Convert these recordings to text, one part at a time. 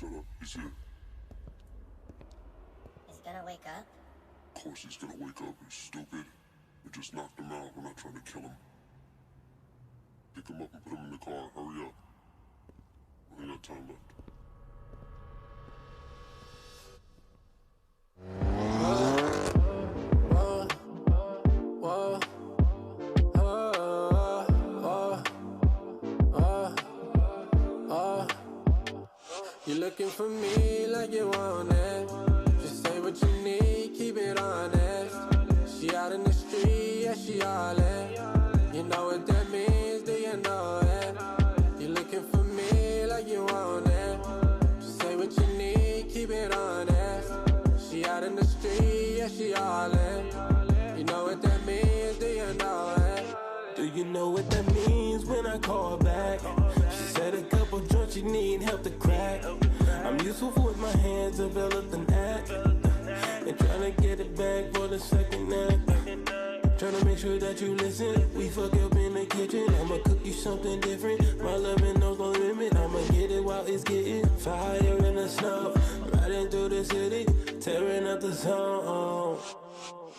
Shut up. He's here. Is he gonna wake up? Of course he's gonna wake up, you stupid. We just knocked him out. We're not trying to kill him. Pick him up and put him in the car. Hurry up. We ain't got time left. You're looking for me like you want it. Just say what you need, keep it honest. She out in the street, yeah, she all in. You know what that means, do you know it? You're looking for me like you want it. Just say what you need, keep it honest. She out in the street, yeah, she all in. You know what that means, do you know it? Do you know what that means when I call back? She said a couple joints you need help to crack. I'm useful with my hands, developed an act. And tryna get it back for the second act. Tryna make sure that you listen. We fuck up in the kitchen. I'ma cook you something different. My loving knows no limit. I'ma get it while it's getting fire in the snow. Riding through the city, tearing up the zone.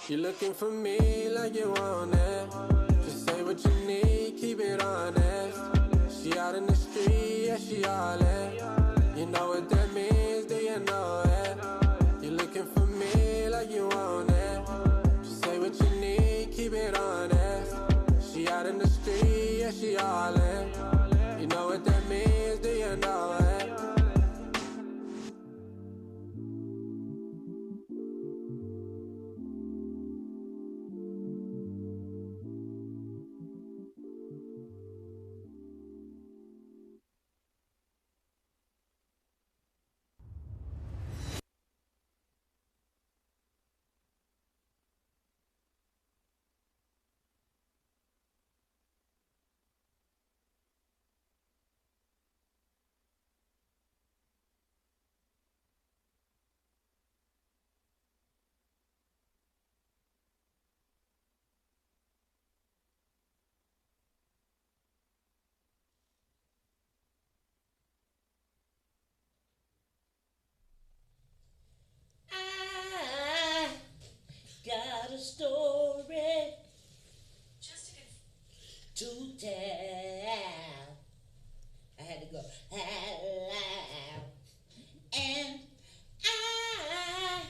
You're looking for me like you want it. Just say what you need, keep it honest. She out in the street, yeah, she all in. You know what that means, do you know it? You're looking for me like you want it. Just say what you need, keep it honest. She out in the street, yeah, she all in. You know what that means, do you know it? I got a story to tell. I had to go loud. And I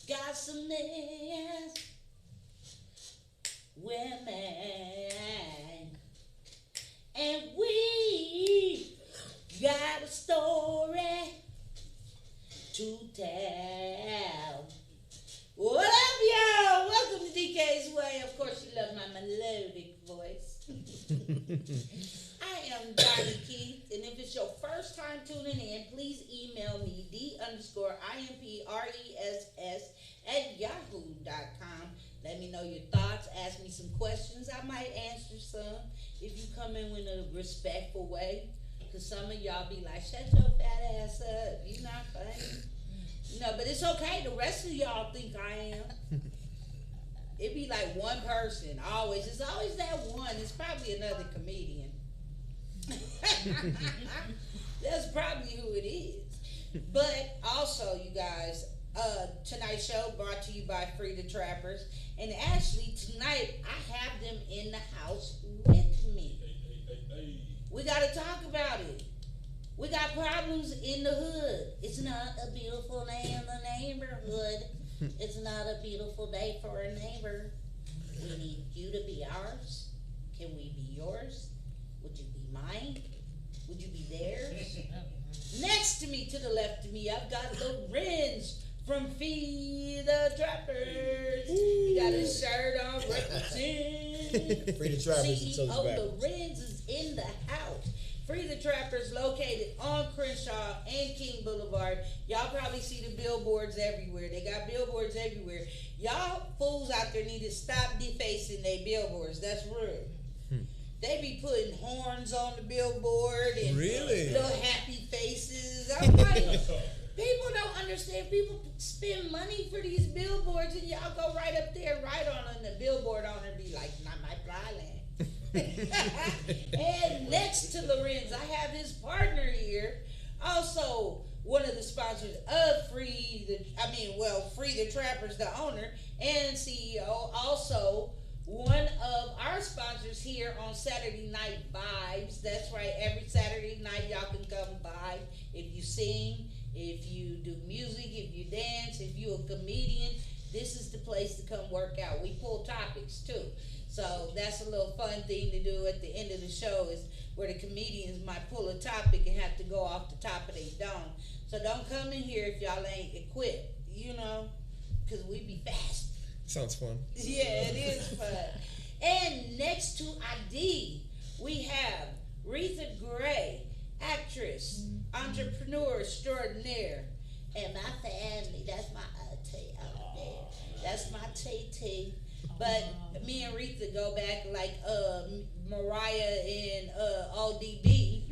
got some names, women, and we got a story to tell. What up, y'all? Welcome to DK's Way. Of course, you love my melodic voice. I am DAUGNEkeith, and if it's your first time tuning in, please email me d_impress@yahoo.com. Let me know your thoughts. Ask me some questions. I might answer some if you come in with a respectful way. Because some of y'all be like, shut your fat ass up. You not funny. No, but it's okay. The rest of y'all think I am. It be like one person, always. It's always that one. It's probably another comedian. That's probably who it is. But also, you guys, tonight's show brought to you by Free the Trappers. And actually, tonight, I have them in the house with me. We got to talk about it. We got problems in the hood. It's not a beautiful day in the neighborhood. It's not a beautiful day for a neighbor. We need you to be ours. Can we be yours? Would you be mine? Would you be theirs? Next to me, to the left of me, I've got Lorenz from Feed the Trappers. He got his shirt on, represent. Free the Trappers and CEO Lorenz is in the house. Free the Trappers, located on Crenshaw and King Boulevard. Y'all probably see the billboards everywhere. They got billboards everywhere. Y'all fools out there need to stop defacing their billboards. That's rude. They be putting horns on the billboard and little happy faces. I'm like, people don't understand. People spend money for these billboards, and y'all go right up there, right on the billboard on it, be like, not my flyland. And next to Lorenz, I have his partner here, also one of sponsors of Free the Trappers, the owner and CEO. Also, one of our sponsors here on Saturday Night Vibes. That's right, every Saturday night y'all can come by. If you sing, if you do music, if you dance, if you a comedian, this is the place to come work out. We pull topics too. So that's a little fun thing to do at the end of the show, is where the comedians might pull a topic and have to go off the top of their dome. So don't come in here if y'all ain't equipped, because we be fast. Sounds fun. Yeah, it is fun. And next to ID, we have Retha Gray, actress, entrepreneur extraordinaire, and my family. That's my auntie out there. That's my TT. But me and Retha go back like Mariah and ODB.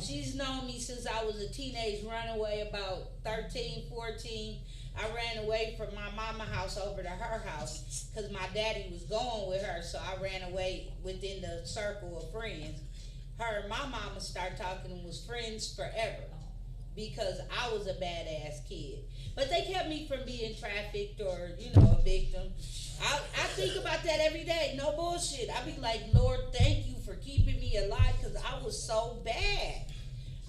She's known me since I was a teenage runaway, about 13, 14. I ran away from my mama house over to her house because my daddy was going with her, so I ran away within the circle of friends. Her and my mama started talking and was friends forever because I was a badass kid. But they kept me from being trafficked or, a victim. I think about that every day. No bullshit. I be like, Lord, thank you for keeping me alive because I was so bad.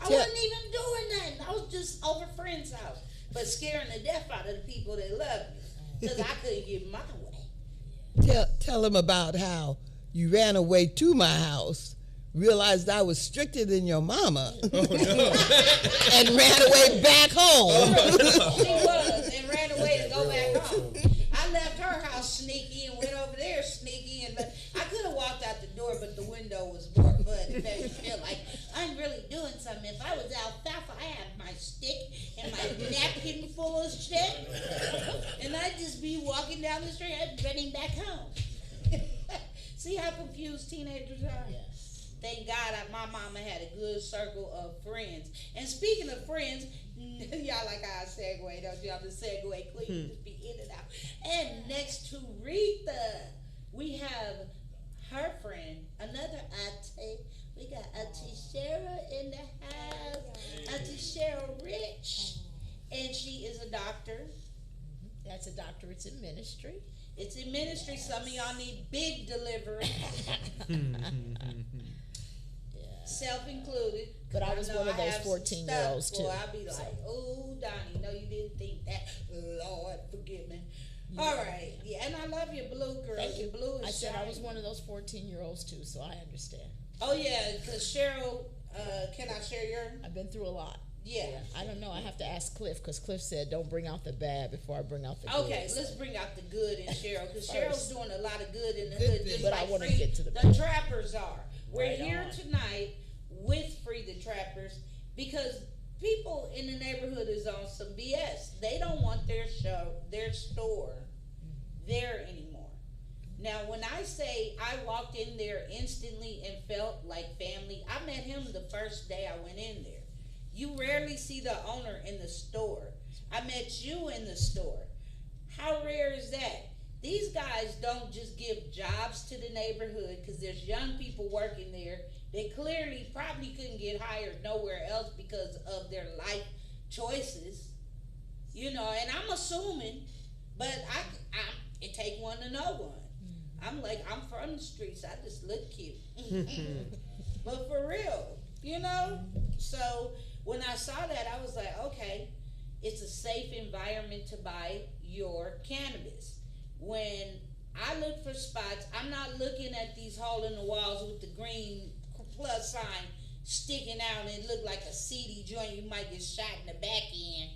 I wasn't even doing nothing. I was just over friends' house, but scaring the death out of the people that love me because I couldn't get my way. Tell them about how you ran away to my house, realized I was stricter than your mama, and ran away back home. She was, and ran away to go back home. I left her house sneaky and went over there sneaky, and I could have walked out the door, but the window was more fun. It made me feel like I'm really doing something. If I was alfalfa, I had my stick and my napkin full of shit, and I'd just be walking down the street and running back home. See how confused teenagers are? Yes. Thank God my mama had a good circle of friends. And speaking of friends, y'all like how I segue, don't y'all? The segue queen, just be in and out. And next to Retha, we have her friend, another auntie. We got Auntie Cheryl in the house. Auntie Cheryl Rich. And she is a doctor. That's a doctorate in ministry. It's in ministry. Yes. Some of y'all need big deliverance. Self-included. But I was one of those 14-year-olds too. I'll be like, oh, Donnie, no, you didn't think that. Lord, forgive me. Yeah. All right. Yeah, and I love your blue, girl. Thank you. Blue is I said shiny. I was one of those 14-year-olds too, so I understand. Oh, yeah, because Cheryl, can I share your? I've been through a lot. Yeah. I don't know. I have to ask Cliff because Cliff said don't bring out the bad before I bring out the good. Okay, let's bring out the good in Cheryl because Cheryl's doing a lot of good in the hood. Just but like I want to get to the trappers are. We're right here on. tonight with Free the Trappers because people in the neighborhood is on some BS. They don't want their store there anymore. Now, when I say I walked in there instantly and felt like family, I met him the first day I went in there. You rarely see the owner in the store. I met you in the store. How rare is that? These guys don't just give jobs to the neighborhood because there's young people working there. They clearly probably couldn't get hired nowhere else because of their life choices. And I'm assuming, but it take one to know one. I'm like, I'm from the streets. I just look cute. But for real, So when I saw that, I was like, okay, it's a safe environment to buy your cannabis. When I look for spots, I'm not looking at these hole in the walls with the green plus sign sticking out and it look like a seedy joint. You might get shot in the back end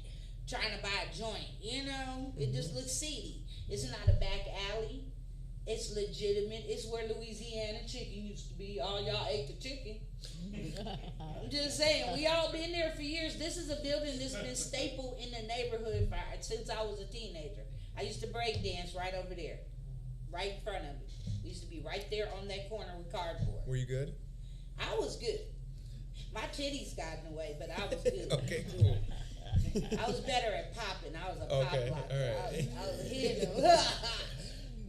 trying to buy a joint. It just looks seedy. It's not a back alley. It's legitimate. It's where Louisiana chicken used to be. All y'all ate the chicken. I'm just saying, we all been there for years. This is a building that's been staple in the neighborhood since I was a teenager. I used to break dance right over there, right in front of me. We used to be right there on that corner with cardboard. Were you good? I was good. My titties got in the way, but I was good. Okay, cool. I was better at popping. I was a pop blocker. All right. I was hitting them.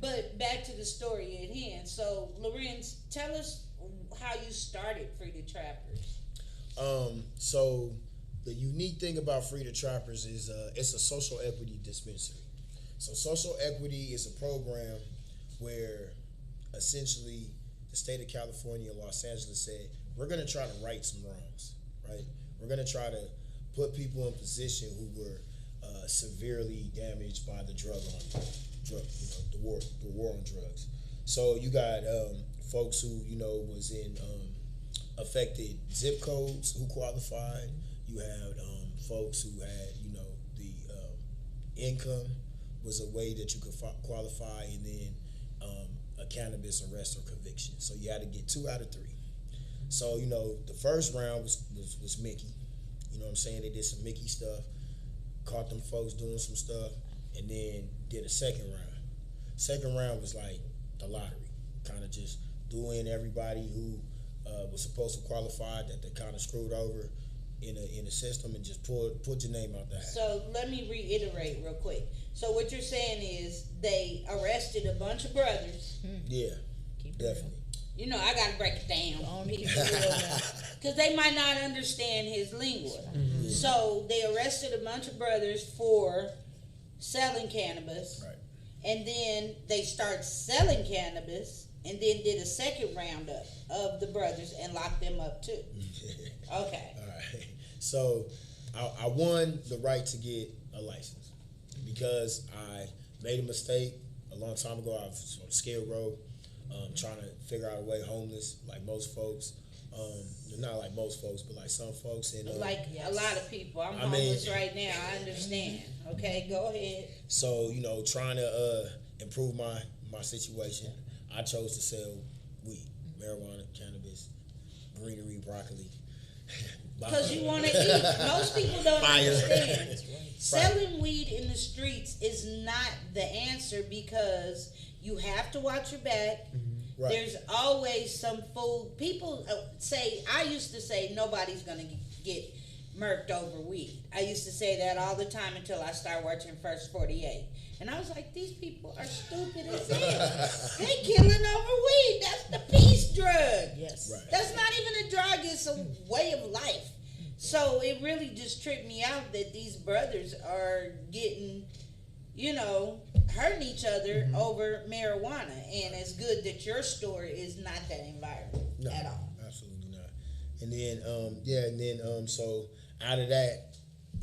But back to the story at hand. So, Lorenz, tell us how you started Free the Trappers. So the unique thing about Free the Trappers is it's a social equity dispensary. So social equity is a program where essentially the state of California and Los Angeles said, we're going to try to right some wrongs, right? We're going to try to put people in position who were severely damaged by the the war on drugs. So you got folks who, was in affected zip codes who qualified. You had folks who had, the income was a way that you could qualify, and then a cannabis arrest or conviction. So you had to get 2 out of 3. So, the first round was Mickey. You know what I'm saying? They did some Mickey stuff, caught them folks doing some stuff, and then did a second round. Second round was like the lottery, kind of just threw in everybody who was supposed to qualify that they kind of screwed over in a system and just put your name out there. So let me reiterate real quick. So what you're saying is they arrested a bunch of brothers. Yeah, definitely. I got to break it down. Because they might not understand his lingua. Mm-hmm. So they arrested a bunch of brothers for selling cannabis. Right. And then they start selling cannabis and then did a second roundup of the brothers and locked them up too. Okay. All right. So I won the right to get a license because I made a mistake a long time ago. I was on Skid Row trying to figure out a way homeless like most folks. Not like most folks, but like some folks. And a lot of people. I'm homeless right now. I understand. Okay, go ahead. So, trying to improve my situation, I chose to sell weed, marijuana, cannabis, greenery, broccoli. Because you want to eat. Most people don't understand. Selling weed in the streets is not the answer because you have to watch your back. Right. There's always some fool. People I used to say nobody's going to get murked over weed. I used to say that all the time until I started watching First 48. And I was like, these people are stupid as hell. They killing over weed. That's the peace drug. Yes. Right. That's not even a drug. It's a way of life. So it really just tripped me out that these brothers are getting, hurting each other over marijuana. And it's good that your store is not that environment at all. Absolutely not. And then, so out of that,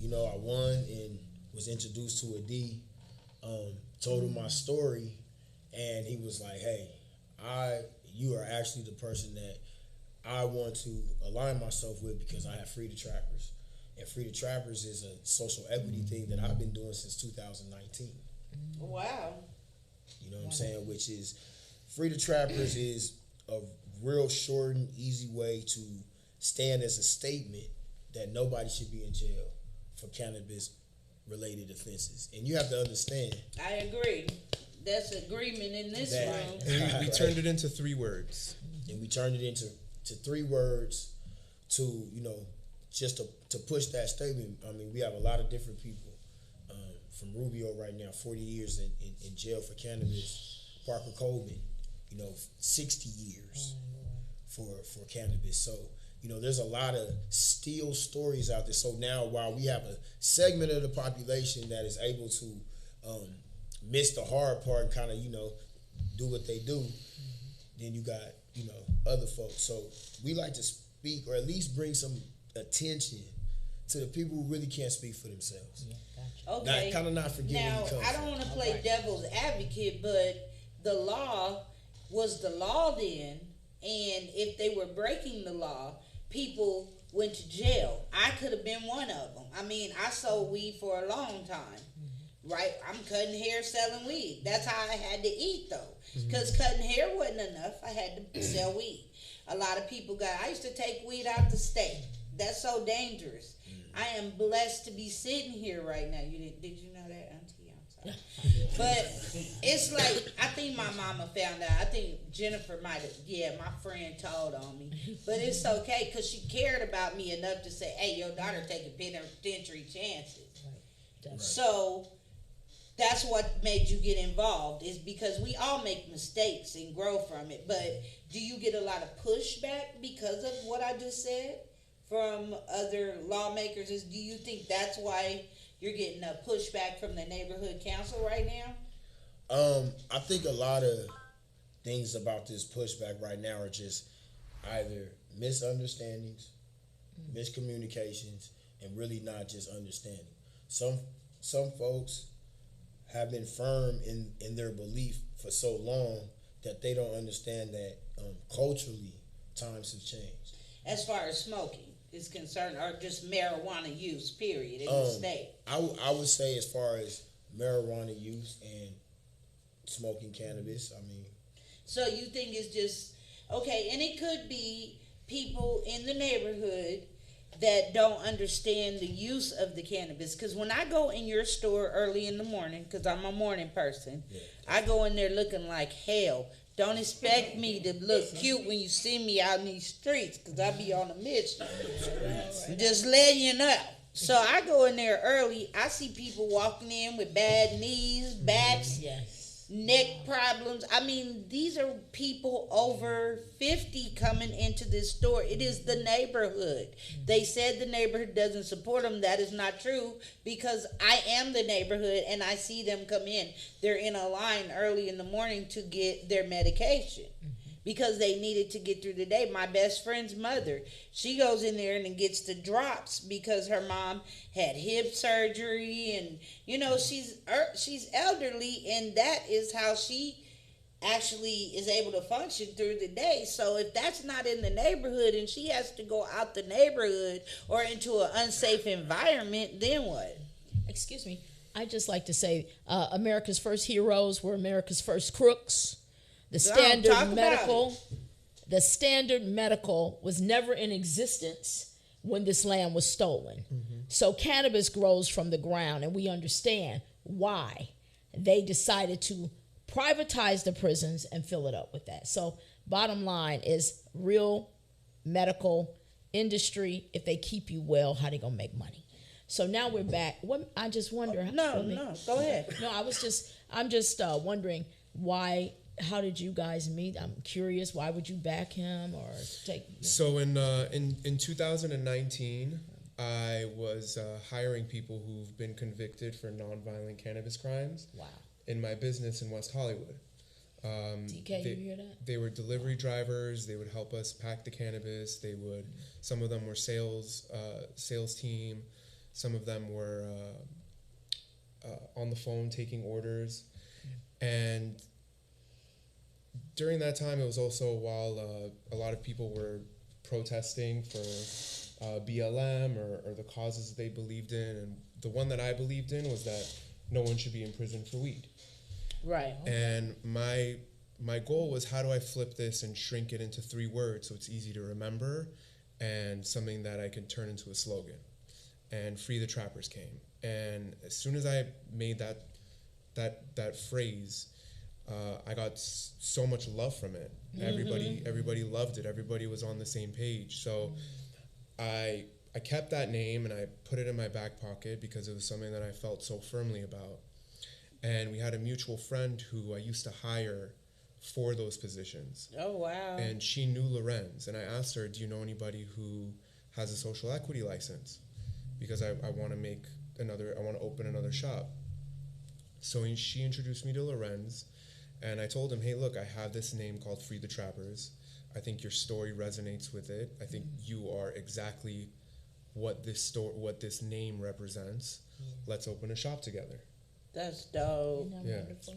I won and was introduced to a D. Told him my story, and he was like, "Hey, you are actually the person that I want to align myself with because I have Free the Trappers, and Free the Trappers is a social equity thing that I've been doing since 2019. Wow. You know what I'm saying? Which is Free the Trappers is a real short and easy way to stand as a statement that nobody should be in jail for cannabis related offenses. And you have to understand. I agree. That's agreement in this room. And we turned it into 3 words. And we turned it into 3 words to, just to push that statement. I mean, we have a lot of different people. From Rubio right now, 40 years in jail for cannabis. Parker Coleman, 60 years for cannabis. So, there's a lot of steel stories out there. So now while we have a segment of the population that is able to miss the hard part and kind of, do what they do, then you got, other folks. So we like to speak or at least bring some attention to the people who really can't speak for themselves. Yeah, gotcha. Okay. Not forgetting. Now, I don't want to play devil's advocate, but the law was the law then, and if they were breaking the law, people went to jail. I could have been one of them. I mean, I sold weed for a long time, right? I'm cutting hair, selling weed. That's how I had to eat, though, because cutting hair wasn't enough. I had to sell weed. A lot of people I used to take weed out the state. That's so dangerous. I am blessed to be sitting here right now. Did you know that, Auntie? I'm sorry. But it's like, I think my mama found out. I think Jennifer might have, my friend told on me. But it's okay because she cared about me enough to say, hey, your daughter taking penitentiary chances. Right. So that's what made you get involved, is because we all make mistakes and grow from it. But do you get a lot of pushback because of what I just said from other lawmakers? Do you think that's why you're getting a pushback from the neighborhood council right now? I think a lot of things about this pushback right now are just either misunderstandings, miscommunications, and really not just understanding. Some folks have been firm in their belief for so long that they don't understand that culturally times have changed. As far as smoking is concerned, or just marijuana use, period, in the state? I would say as far as marijuana use and smoking cannabis, I mean. So you think it's just, okay, and it could be people in the neighborhood that don't understand the use of the cannabis. Because when I go in your store early in the morning, because I'm a morning person, I go in there looking like hell. Don't expect me to look cute when you see me out in these streets, because I be on a mission. Just letting you know. So I go in there early. I see people walking in with bad knees, backs, neck problems. I mean, these are people over 50 coming into this store. It is the neighborhood. They said the neighborhood doesn't support them. That is not true, because I am the neighborhood and I see them come in. They're in a line early in the morning to get their medication because they needed to get through the day. My best friend's mother, she goes in there and gets the drops because her mom had hip surgery, and you know, she's elderly, and that is how she actually is able to function through the day. So if that's not in the neighborhood and she has to go out the neighborhood or into an unsafe environment, then what? Excuse me. I just like to say America's first heroes were America's first crooks. The standard medical was never in existence when this land was stolen. So cannabis grows from the ground, and we understand why they decided to privatize the prisons and fill it up with that. So bottom line is real medical industry. If they keep you well, how they gonna make money? So now we're back. I just wonder. No, go ahead. No, I'm just wondering why. How did you guys meet? I'm curious. Why would you back him or take? So in 2019, I was hiring people who've been convicted for nonviolent cannabis crimes. Wow. In my business in West Hollywood. TK, you hear that? They were delivery drivers. They would help us pack the cannabis. Some of them were sales team. Some of them were on the phone taking orders. And during that time, it was also while a lot of people were protesting for BLM or the causes they believed in. And the one that I believed in was that no one should be in prison for weed. Right. And my goal was, how do I flip this and shrink it into 3 words so it's easy to remember and something that I can turn into a slogan. And Free the Trappers came. And as soon as I made that phrase, I got so much love from it. Everybody loved it. Everybody was on the same page. So I kept that name and I put it in my back pocket because it was something that I felt so firmly about. And we had a mutual friend who I used to hire for those positions. Oh, wow. And she knew Lorenz. And I asked her, do you know anybody who has a social equity license? Because I want to open another shop. So she introduced me to Lorenz. And I told him, hey, look, I have this name called Free the Trappers. I think your story resonates with it. I think you are exactly what this name represents. Let's open a shop together. That's dope. Isn't that wonderful?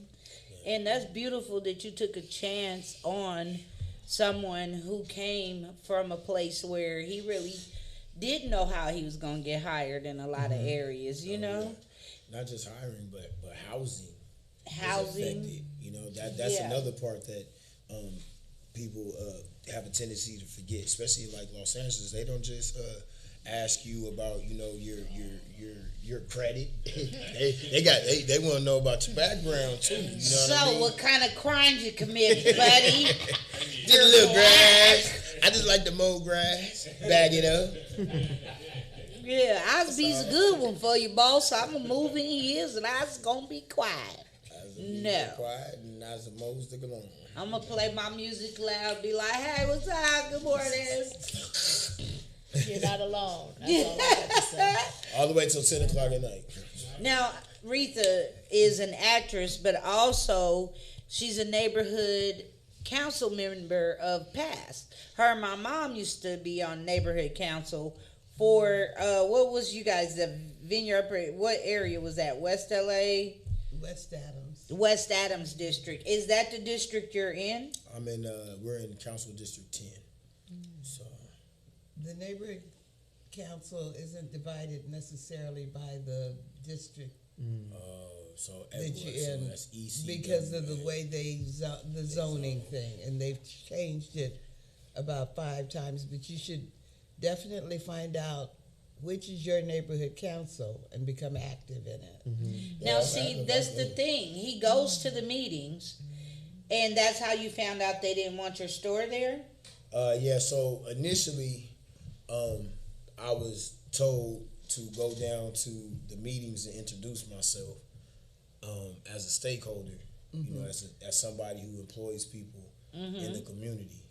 And that's beautiful that you took a chance on someone who came from a place where he really didn't know how he was going to get hired in a lot of areas, you know? Not just hiring, but housing. Housing. You know, that's another part that people have a tendency to forget, especially like Los Angeles. They don't just ask you about, you know, your credit. they want to know about your background too. You know So what I mean? what kind of crimes you committed, buddy? Just a little grass. I just like to mow grass, bag it up. Yeah, I'll be a good one for you, boss. I'm going to move in years and I was going to be quiet. No. Quiet and I was mow stick along. I'm going to play my music loud, be like, hey, what's up? Good morning. You're not alone. That's all I got to say. All the way till 10 o'clock at night. Now, Retha is an actress, but also she's a neighborhood council member of past. Her and my mom used to be on neighborhood council for what was you guys the Vineyard? What area was that? West LA, West Adams district. Is that the district you're in? I'm in. We're in Council District 10. So The neighborhood council isn't divided necessarily by the district so that everywhere. you're So in that's EC. because of the way the zoning thing, and they've changed it about 5 times. But you should definitely find out which is your neighborhood council and become active in it. Now, see, that's the thing. He goes to the meetings, and that's how you found out they didn't want your store there? Yeah. So initially, I was told to go down to the meetings and introduce myself as a stakeholder. You know, as somebody who employs people in the community.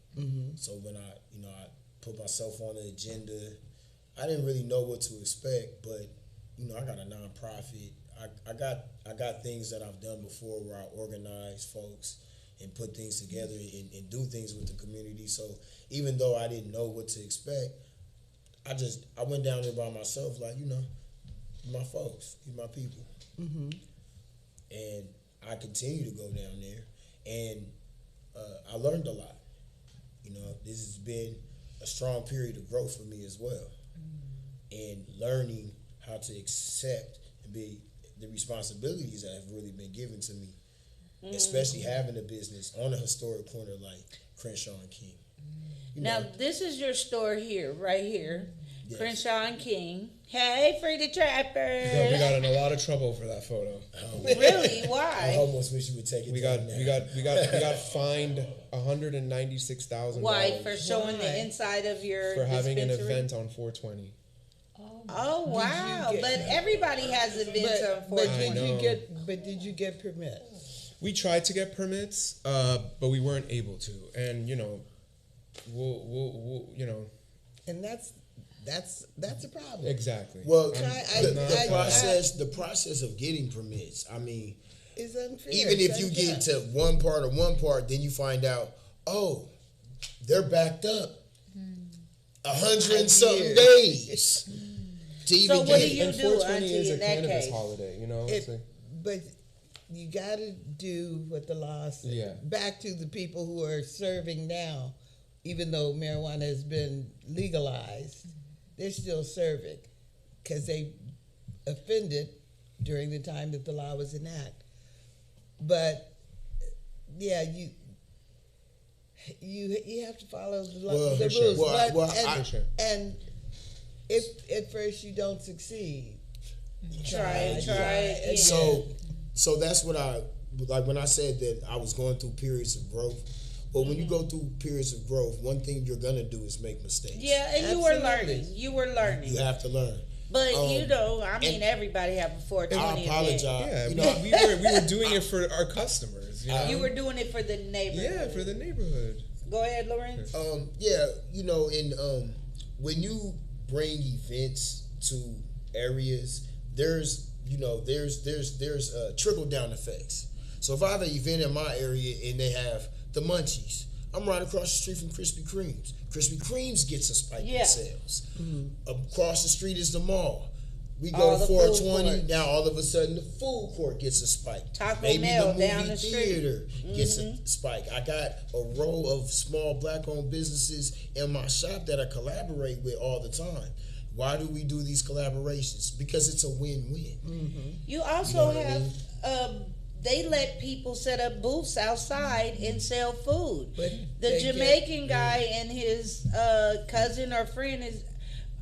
So when I put myself on the agenda, I didn't really know what to expect, but I got a nonprofit. I got things that I've done before where I organize folks and put things together and do things with the community. So even though I didn't know what to expect, I went down there by myself, like, my folks, my people. And I continue to go down there, and I learned a lot. This has been a strong period of growth for me as well. And learning how to accept and be the responsibilities that have really been given to me, especially having a business on a historic corner like Crenshaw and King. Now, this is your store here, right here. Yes. Crenshaw and King. Hey, Free the Trapper. Yeah, we got in a lot of trouble for that photo. Really? I Why? almost wish you would take it. We got fined $196,000. Why? For showing the inside of your for having an dispensary? event on 420. Oh, wow. get- But everybody has events on 420. But did you get permits? We tried to get permits, but we weren't able to. And we'll And that's a problem. exactly. Well, I- the process of getting permits. I mean, It's unfair. even if It's you unfair. get to one part, then you find out, they're backed up 100 and something days to even So what get do it. you and do, 420 Auntie, is a in that cannabis case? holiday, But you got to do what the law says. Yeah. Back to the people who are serving now, even though marijuana has been legalized, they're still serving because they offended during the time that the law was enacted. But yeah, you have to follow the Well, the for sure. rules. Well, But- I- and, For sure. and if at first you don't succeed, Try it again. So that's what I like when I said that I was going through periods of growth. Well, when you go through periods of growth, one thing you're gonna do is make mistakes. Yeah, and Absolutely. you were learning. You have to learn. But and everybody have a 420 I apologize. event. Yeah, we were doing it for our customers. You were doing it for the neighborhood. Yeah, for the neighborhood. Go ahead, Lorenz. When you bring events to areas, there's trickle down effects. So if I have an event in my area and they have the Munchies, I'm right across the street from Krispy Kreme's. Krispy Kreme's gets a spike in sales. Across the street is the mall. We go All to the 420. food courts. Now all of a sudden the food court gets a spike. Taco Maybe Bell the movie down the street. theater gets a spike. I got a row of small black-owned businesses in my shop that I collaborate with all the time. Why do we do these collaborations? Because it's a win-win. You also You know what I have they let people set up booths outside and sell food. But The they Jamaican guy and his cousin or friend is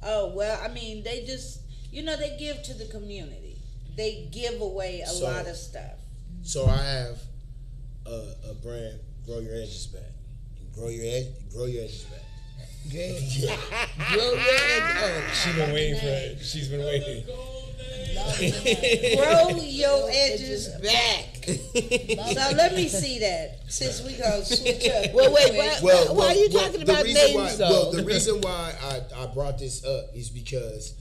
they just they give to the community. They give away a lot of stuff. So I have a brand, Grow Your Edges Back. Grow your edges back. Good. Grow your edge. She's been waiting for it. She's been waiting. Grow your edges back. So let me see that since we gonna switch up. Well, wait. Why are you talking about names, though? Well, the reason why I brought this up is because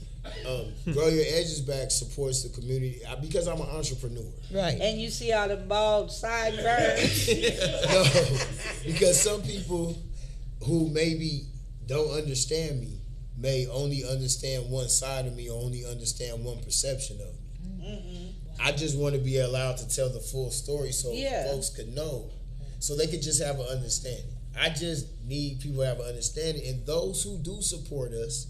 Grow Your Edges Back supports the community because I'm an entrepreneur. Right. And you see all the bald sideburns. No, because some people who maybe don't understand me may only understand one side of me or only understand one perception of me. Mm-hmm. I just want to be allowed to tell the full story so folks could know, so they could just have an understanding. I just need people to have an understanding, and those who do support us,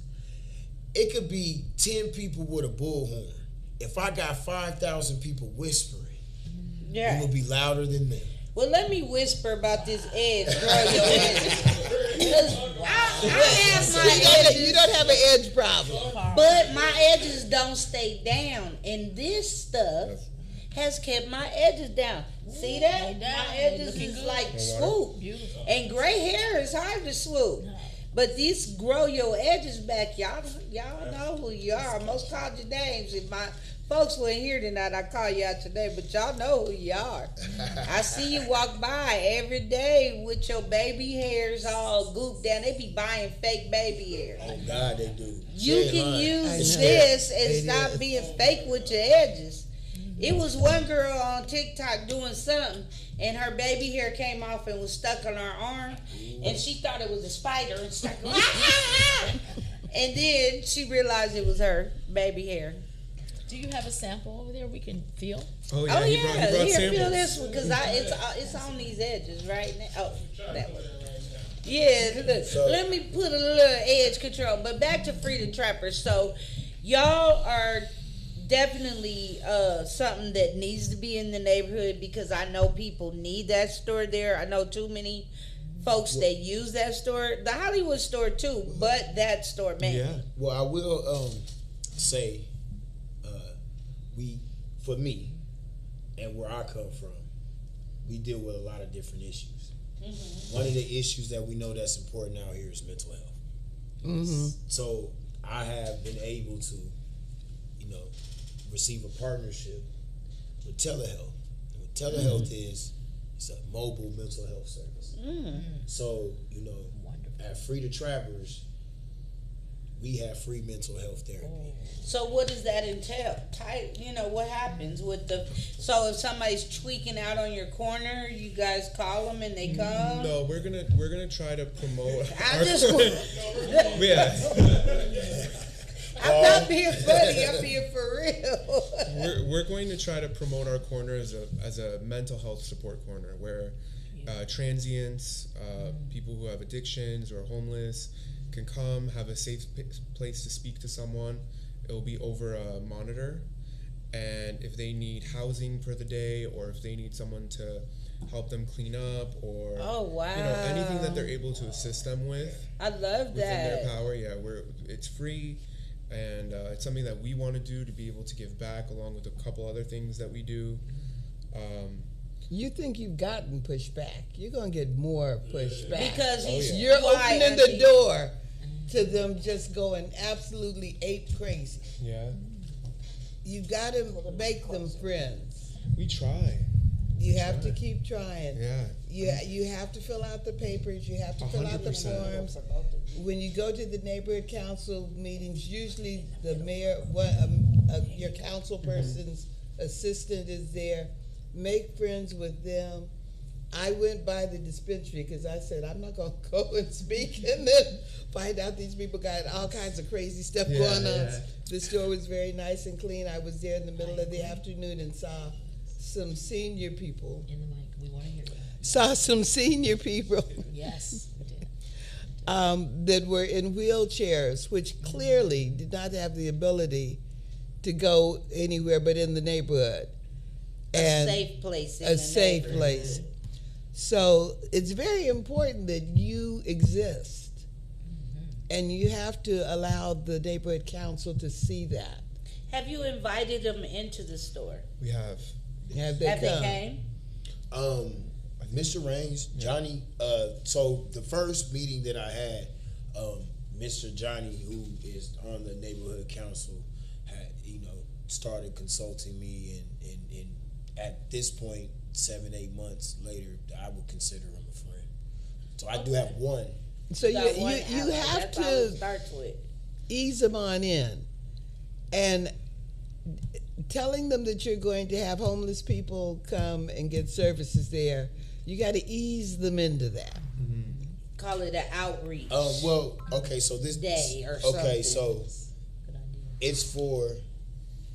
it could be 10 people with a bullhorn. If I got 5,000 people whispering, it will be louder than them. Well, let me whisper about this edge. Grow your edges. Because I have my edges. You don't have an edge problem. But my edges don't stay down. And this stuff has kept my edges down. See that? My edges is like swoop. Beautiful. And gray hair is hard to swoop. But this Grow Your Edges Back, y'all know who you are. Most called your names. If my folks weren't here tonight, I call you out today, but y'all know who you are. I see you walk by every day with your baby hairs all gooped down. They be buying fake baby hair. Oh, God, they do. You can use this and stop being fake with your edges. It was one girl on TikTok doing something, and her baby hair came off and was stuck on her arm, and she thought it was a spider and stuck going, and then she realized it was her baby hair. Do you have a sample over there we can feel? Oh yeah, he brought Here, samples. feel this one because it's on these edges right now. Oh, that one. Yeah, look. So, let me put a little edge control. But back to Free the Trappers. So y'all are definitely something that needs to be in the neighborhood because I know people need that store there. I know too many folks that use that store. The Hollywood store too, but that store, man. Yeah. Well, I will say for me and where I come from, we deal with a lot of different issues. Mm-hmm. One of the issues that we know that's important out here is mental health. Mm-hmm. So I have been able to, receive a partnership with telehealth. And what telehealth is, it's a mobile mental health service. Mm. So, at Free the Trappers, we have free mental health therapy. So what does that entail? What happens with so if somebody's tweaking out on your corner, you guys call them and they come? No, we're gonna try to promote. I'm not being funny. I'm being for real. We're going to try to promote our corner as a mental health support corner where transients, people who have addictions or homeless, can come, have a safe place to speak to someone. It will be over a monitor, and if they need housing for the day, or if they need someone to help them clean up, or anything that they're able to assist them with. I love that. Within their power, it's free, and it's something that we want to do to be able to give back, along with a couple other things that we do. You think you've gotten pushback? You're gonna get more pushback because you're opening the door to them just going absolutely ape crazy. Yeah. You got to make them friends. We try. You have to keep trying. Yeah. You have to fill out the papers. You have to fill 100%. Out the forms. When you go to the neighborhood council meetings, usually the mayor, your council person's assistant is there. Make friends with them. I went by the dispensary because I said, I'm not going to go and speak and then find out these people got all kinds of crazy stuff going on. The store was very nice and clean. I was there in the middle of the afternoon and saw some senior people. In the mic, we want to hear you. Saw some senior people. Yes, we did. That were in wheelchairs, which clearly did not have the ability to go anywhere but in the neighborhood. A safe place. A safe place. So it's very important that you exist, and you have to allow the neighborhood council to see that. Have you invited them into the store? We have. Have they came? Mr. Raines, Johnny. So the first meeting that I had, Mr. Johnny, who is on the neighborhood council, had started consulting me and at this point, 7-8 months later, I would consider him a friend. So I do have one. So you got one have that's all it to starts with. ease them on in, and telling them that you're going to have homeless people come and get services there. You got to ease them into that. Call it an outreach. Well, okay, so this day or something. Okay, so it's for.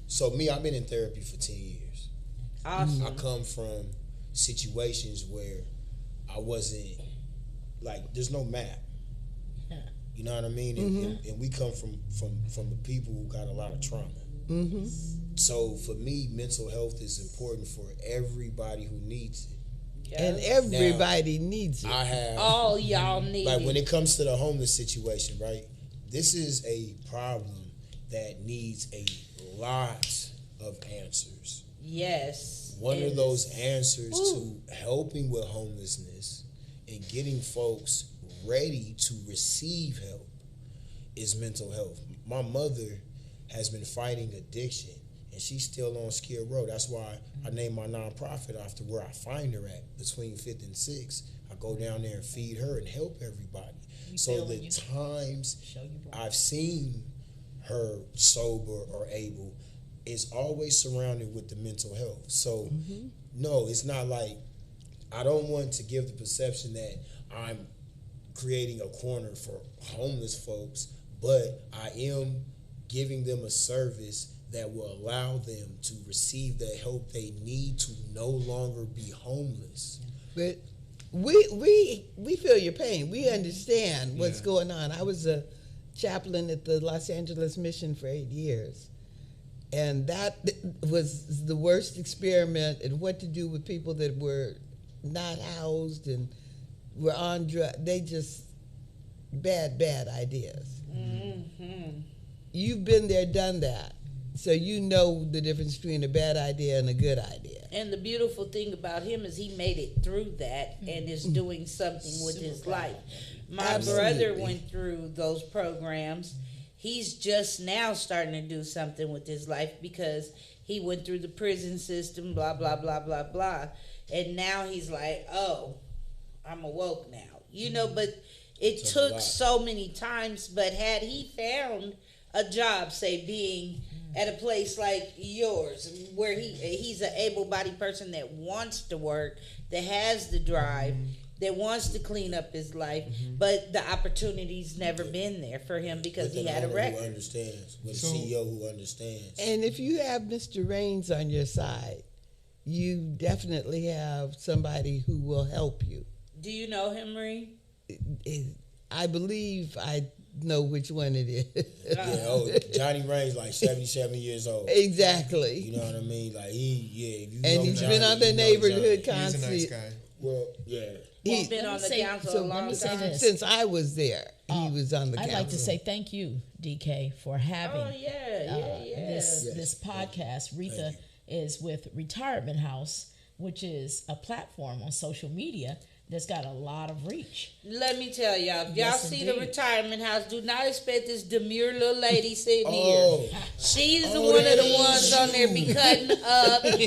So me, I've been in therapy for 10 years. Awesome. I come from situations where I wasn't like. There's no map. You know what I mean? And we come from the people who got a lot of trauma. So for me, mental health is important for everybody who needs it. Yes. And everybody needs it. I have all y'all need like it. when it comes to the homeless situation, right? This is a problem that needs a lot of answers. Yes. One of those answers to helping with homelessness and getting folks ready to receive help is mental health. My mother has been fighting addiction, and she's still on Skid Row. That's why I named my nonprofit after where I find her at, between 5th and 6th. I go down there and feed her and help everybody. So the times I've seen her sober or able is always surrounded with the mental health. So no, it's not like, I don't want to give the perception that I'm creating a corner for homeless folks, but I am giving them a service that will allow them to receive the help they need to no longer be homeless. But we feel your pain. We understand what's going on. I was a chaplain at the Los Angeles Mission for 8 years, and that was the worst experiment in what to do with people that were not housed and were on drugs. They just bad ideas. You've been there, done that, so you know the difference between a bad idea and a good idea. And the beautiful thing about him is he made it through that and is doing something with his life. My brother went through those programs. He's just now starting to do something with his life because he went through the prison system, blah, blah, blah, blah, blah. And now he's like, oh, I'm awoke now. You know, but it took so many times. But had he found a job, say being at a place like yours, where he's an able-bodied person that wants to work, that has the drive, that wants to clean up his life, but the opportunity's never been there for him because he had a record. Who understands, with a CEO who understands. And if you have Mr. Raines on your side, you definitely have somebody who will help you. Do you know him, Marie? I believe I know which one it is. Johnny Raines like 77 years old. Exactly. You know what I mean? Like he's been on the neighborhood council. He's a nice guy. Well, yeah. He's been on the council a long time. Since I was there, he was on the council. I'd like to say thank you, DK, for having this podcast. Retha is with Retirement House, which is a platform on social media that's got a lot of reach. Let me tell y'all, if y'all Yes, see indeed. the Retirement House, do not expect this demure little lady sitting here. She's one of the ones on there be cutting up, working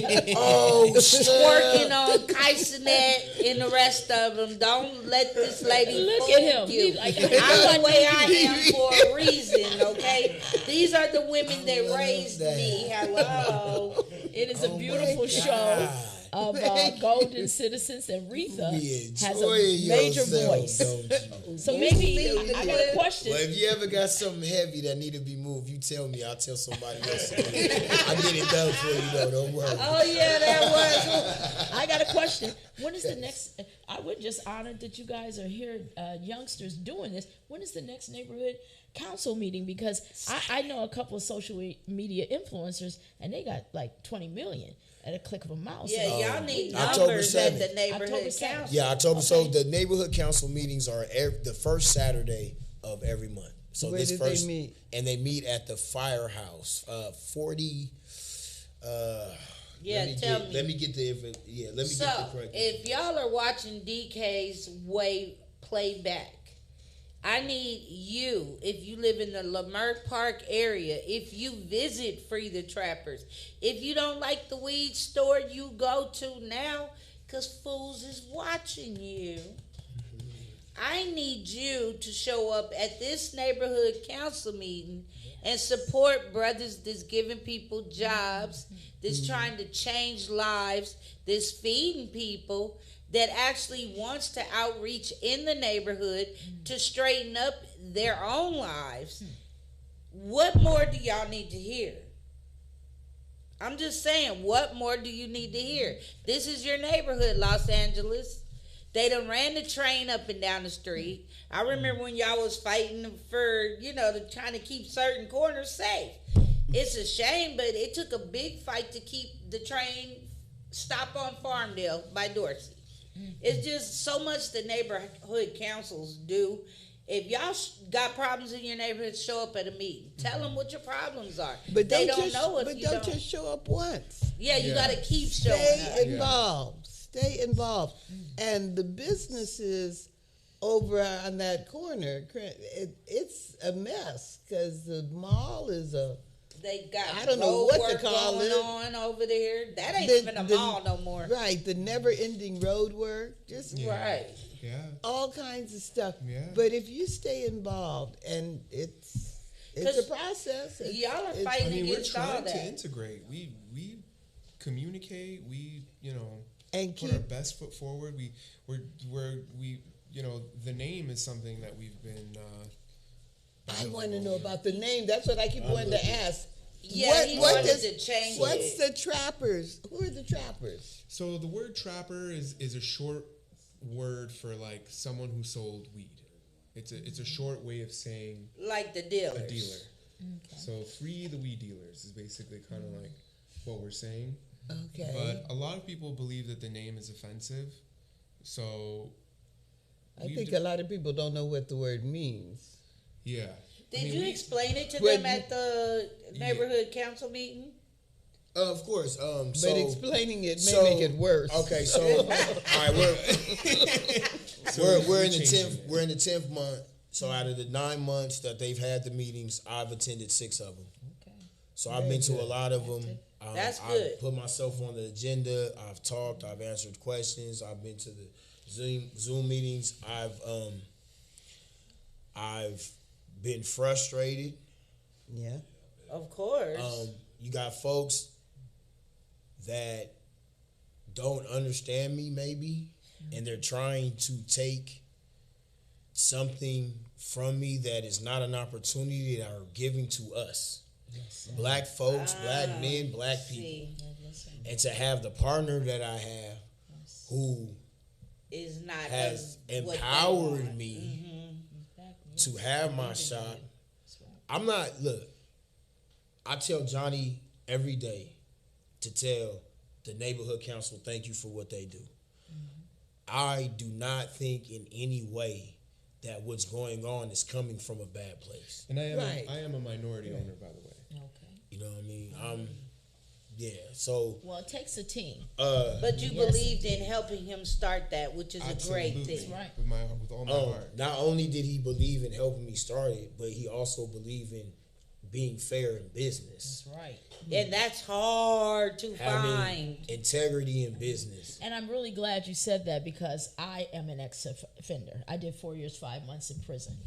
on Kaisenet and the rest of them. Don't let this lady Look fool at him. you. He's like, I'm the way I am for a reason, okay? These are the women that raised me. Hello. It is a beautiful show of golden citizens, and Retha has a major voice. So maybe I got a question. Well, if you ever got something heavy that need to be moved, you tell me. I'll tell somebody else. I get it done for you, though. Don't worry. Oh, yeah, that was. I got a question. When is the next? I would just honored that you guys are here, youngsters, doing this. When is the next neighborhood council meeting? Because I know a couple of social media influencers, and they got like 20 million at a click of a mouse. Yeah, y'all need October numbers at 7th. the neighborhood October 7th. council. Yeah, October. So the neighborhood council meetings are the first Saturday of every month. So Where this did first, they meet? And they meet at the Firehouse, 40. Yeah, tell me. Let me get the correct. If y'all are watching DK's way playback, I need you, if you live in the Leimert Park area, if you visit Free the Trappers, if you don't like the weed store you go to now, because fools is watching you, I need you to show up at this neighborhood council meeting and support brothers that's giving people jobs, that's trying to change lives, that's feeding people, that actually wants to outreach in the neighborhood to straighten up their own lives. What more do y'all need to hear? I'm just saying, what more do you need to hear? This is your neighborhood, Los Angeles. They done ran the train up and down the street. I remember when y'all was fighting for, trying to keep certain corners safe. It's a shame, but it took a big fight to keep the train stop on Farmdale by Dorsey. It's just so much the neighborhood councils do. If y'all got problems in your neighborhood, show up at a meeting. Tell them what your problems are. But they don't know if but you don't just show up once. Yeah, you got to keep showing up. Stay involved. Stay involved. And the businesses over on that corner, it's a mess because the mall is a... They got I don't know what to call going it on over there. That ain't even a mall no more. Right, the never-ending road work, right. Yeah. All kinds of stuff. Yeah. But if you stay involved, and it's a process. Y'all are fighting against all that. We're trying to integrate. We communicate. We and put our best foot forward. We're the name is something that we've been. I want to know about the name. That's what I keep wanting to ask. Yeah, he wanted to change What's the trappers? Who are the trappers? So the word trapper is a short word for like someone who sold weed. It's a short way of saying like the dealers. A dealer. Okay. So free the weed dealers is basically kind of like what we're saying. Okay. But a lot of people believe that the name is offensive. So I think a lot of people don't know what the word means. Yeah. Did you explain it to them at the neighborhood council meeting? Of course. But explaining it may make it worse. Okay, so all right, we're in the 10th. We're in the 10th month. So out of the 9 months that they've had the meetings, I've attended 6 of them. Okay. So I've been to a lot of them. That's good. I've put myself on the agenda. I've talked. I've answered questions. I've been to the Zoom meetings. I've been frustrated. Yeah. Of course. You got folks that don't understand me maybe, and they're trying to take something from me that is not an opportunity that are giving to us. Yes. Black folks, black men, black people. And to have the partner that I have who has empowered me to have my shot. I'm not, I tell Johnny every day to tell the neighborhood council thank you for what they do. I do not think in any way that what's going on is coming from a bad place. And I am a minority owner, by the way. Okay. You know what I mean? So... Well, it takes a team. But you believed in helping him start that, which is a great thing. Right. With all my heart. Not only did he believe in helping me start it, but he also believed in being fair in business. That's right. And that's hard to find. Integrity in business. And I'm really glad you said that because I am an ex-offender. I did 4 years, 5 months in prison.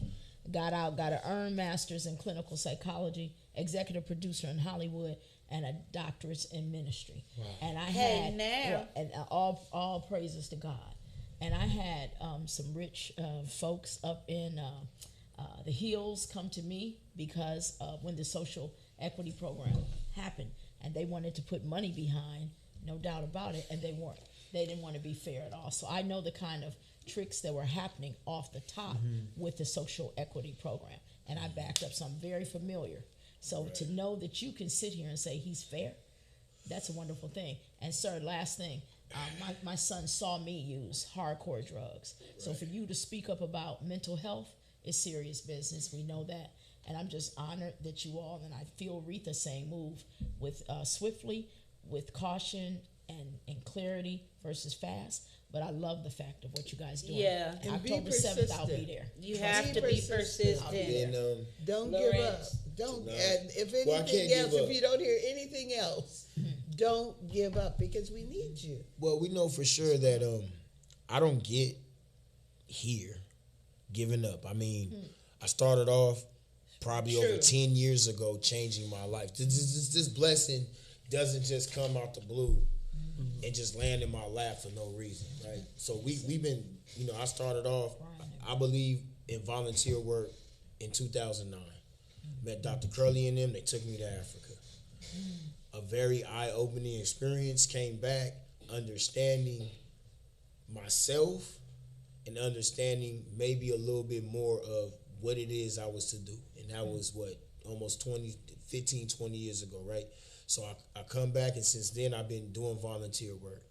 Got out, got an earned master's in clinical psychology, executive producer in Hollywood, and a doctorate in ministry. Wow. And I had all praises to God. And I had some rich folks up in the hills come to me because when the social equity program happened, and they wanted to put money behind, no doubt about it, and they didn't want to be fair at all. So I know the kind of tricks that were happening off the top with the social equity program, and I backed up, so I'm very familiar. So to know that you can sit here and say he's fair, that's a wonderful thing. And sir, last thing, my son saw me use hardcore drugs. So for you to speak up about mental health is serious business. We know that. And I'm just honored that you all, and I feel Retha saying move with swiftly, with caution, and clarity versus fast. But I love the fact of what you guys doing. Yeah. And And be October 7th, I'll be persistent. there. You have to be persistent. And Don't give up. Lawrence. Don't. Tonight. And if Well, I can't anything give else, up. if you don't hear anything else, don't give up because we need you. well, we know for sure that I don't get here giving up. I mean, I started off probably over 10 years ago changing my life. This blessing doesn't just come out the blue and just land in my lap for no reason, right? So we've been, I started off, I believe, in volunteer work in 2009. Met Dr. Curley and them. They took me to Africa. A very eye-opening experience. Came back understanding myself and understanding maybe a little bit more of what it is I was to do. And that was almost 15, 20 years ago, right? So I come back, and since then I've been doing volunteer work.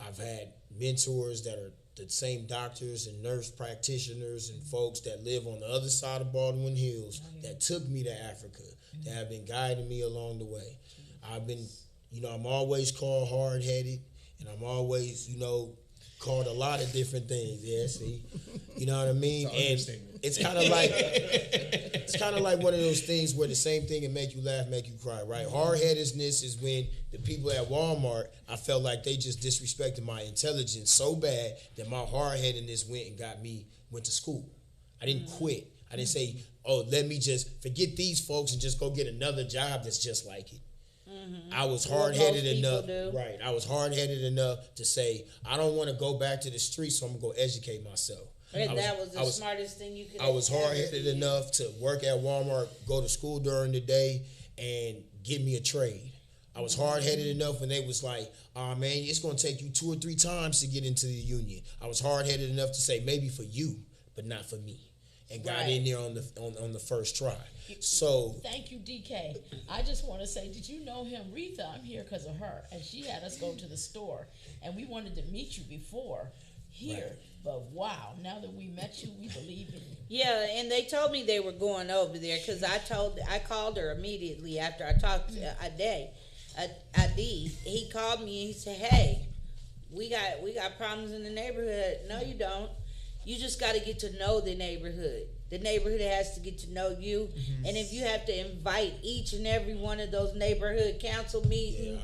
I've had mentors that are the same doctors and nurse practitioners and folks that live on the other side of Baldwin Hills that took me to Africa, that have been guiding me along the way. I've been, I'm always called hard-headed, and I'm always, called a lot of different things. Yeah, see, you know what I mean? And it's kind of like one of those things where the same thing can make you laugh, make you cry, right? Hard-headedness is when the people at Walmart, I felt like they just disrespected my intelligence so bad that my hard-headedness went to school. I didn't quit. I didn't say, oh, let me just forget these folks and just go get another job that's just like it. I was hard-headed enough, right? I was hard-headed enough to say, I don't want to go back to the streets, so I'm going to go educate myself. And that was the smartest thing you could I was hard-headed enough to work at Walmart, go to school during the day, and get me a trade. I was hard-headed enough when they was like, man, it's going to take you 2 or 3 times to get into the union. I was hard-headed enough to say, maybe for you, but not for me. And got in there on the first try. So thank you, DK. I just want to say, did you know him, Retha? I'm here because of her, and she had us go to the store, and we wanted to meet you before here. Right. But wow, now that we met you, we believe in you. Yeah, and they told me they were going over there because I called her immediately after I talked to Adi. He called me and he said, "Hey, we got problems in the neighborhood." No, you don't. You just got to get to know the neighborhood. The neighborhood has to get to know you. And if you have to invite each and every one of those neighborhood council meeting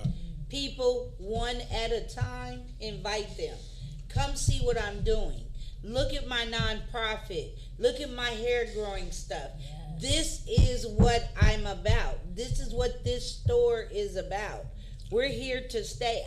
people one at a time, invite them. Come see what I'm doing. Look at my nonprofit. Look at my hair growing stuff. This is what I'm about. This is what this store is about. We're here to stay.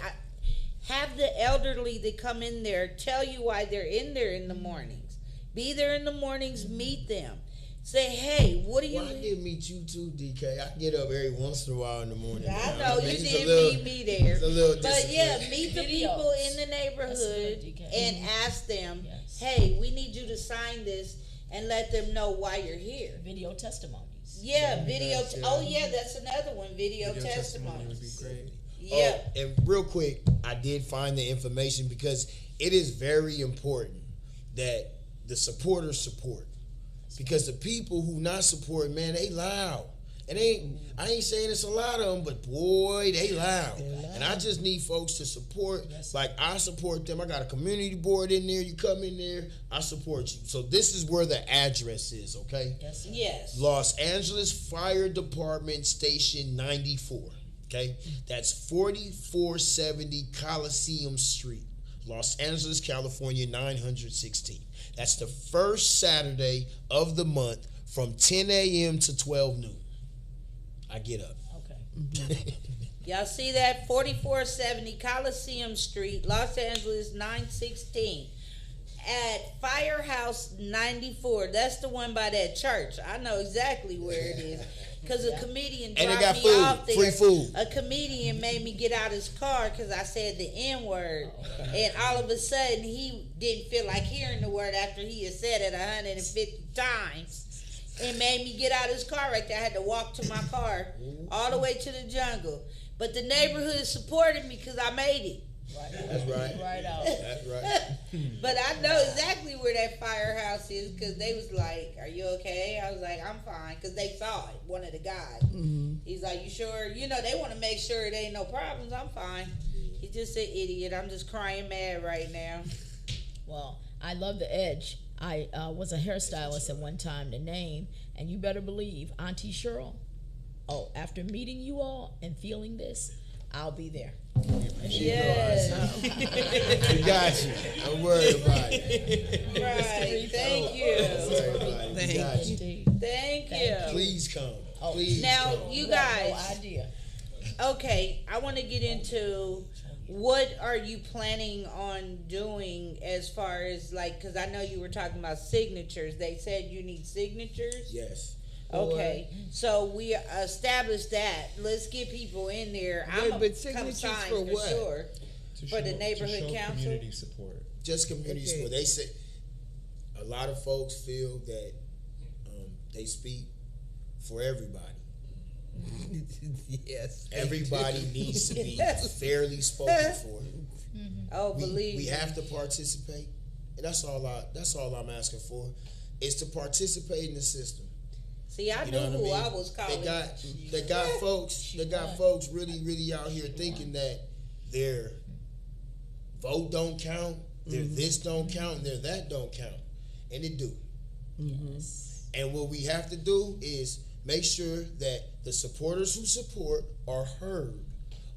Have the elderly that come in there tell you why they're in there in the mornings. Be there in the mornings, meet them. Say, hey, what do you... Well, I did meet you too, DK. I get up every once in a while in the morning. I know, you didn't meet me there. But yeah, meet the people in the neighborhood and ask them, hey, we need you to sign this and let them know why you're here. Video testimonies. Yeah, that's another one, video testimonies. Would be great. Yeah. And real quick, I did find the information because it is very important that the supporters support. Because the people who not support, man, they loud. And I ain't saying it's a lot of them, but boy, they loud. And I just need folks to support. Like I support them. I got a community board in there. You come in there, I support you. So this is where the address is, okay? Yes. Los Angeles Fire Department Station 94. Okay, that's 4470 Coliseum Street, Los Angeles, California, 916. That's the first Saturday of the month from 10 a.m. to 12 noon. I get up. Okay. Y'all see that? 4470 Coliseum Street, Los Angeles, 916. At Firehouse 94. That's the one by that church. I know exactly where it is. Because a comedian dropped me off there. Free food. A comedian made me get out his car because I said the N-word. And all of a sudden, he didn't feel like hearing the word after he had said it 150 times. And made me get out his car right there. I had to walk to my car all the way to the jungle. But the neighborhood supported me because I made it. That's right. Right out. That's right. But I know exactly where that firehouse is because they was like, are you okay? I was like, I'm fine, because they saw it, one of the guys. He's like, you sure? You know, they want to make sure there ain't no problems. I'm fine. He just an idiot. I'm just crying mad right now. Well, I love the edge. I was a hairstylist at one time, the name, and you better believe Auntie Cheryl, after meeting you all and feeling this, I'll be there. Yes. We got you. Don't worry about it. Right. Thank you. Don't worry about it. We got you. Thank you. Please come. Please Now, come. you You got guys. no idea. Okay, I want to get into what are you planning on doing as far as like, because I know you were talking about signatures. They said you need signatures. Yes. Okay, so we established that. Let's get people in there. I'm gonna but come signatures sign for for what? sure. To For the neighborhood to show council? community support. Just community Okay. support. They say a lot of folks feel that they speak for everybody. Yes. Everybody needs to be fairly spoken for. Oh, believe We me. have to participate, and that's all I'm asking for, is to participate in the system. See, I You knew know who what I I mean? was calling. They got folks really out here thinking that their vote don't count, their this don't count, and their that don't count, and it do. And what we have to do is make sure that the supporters who support are heard,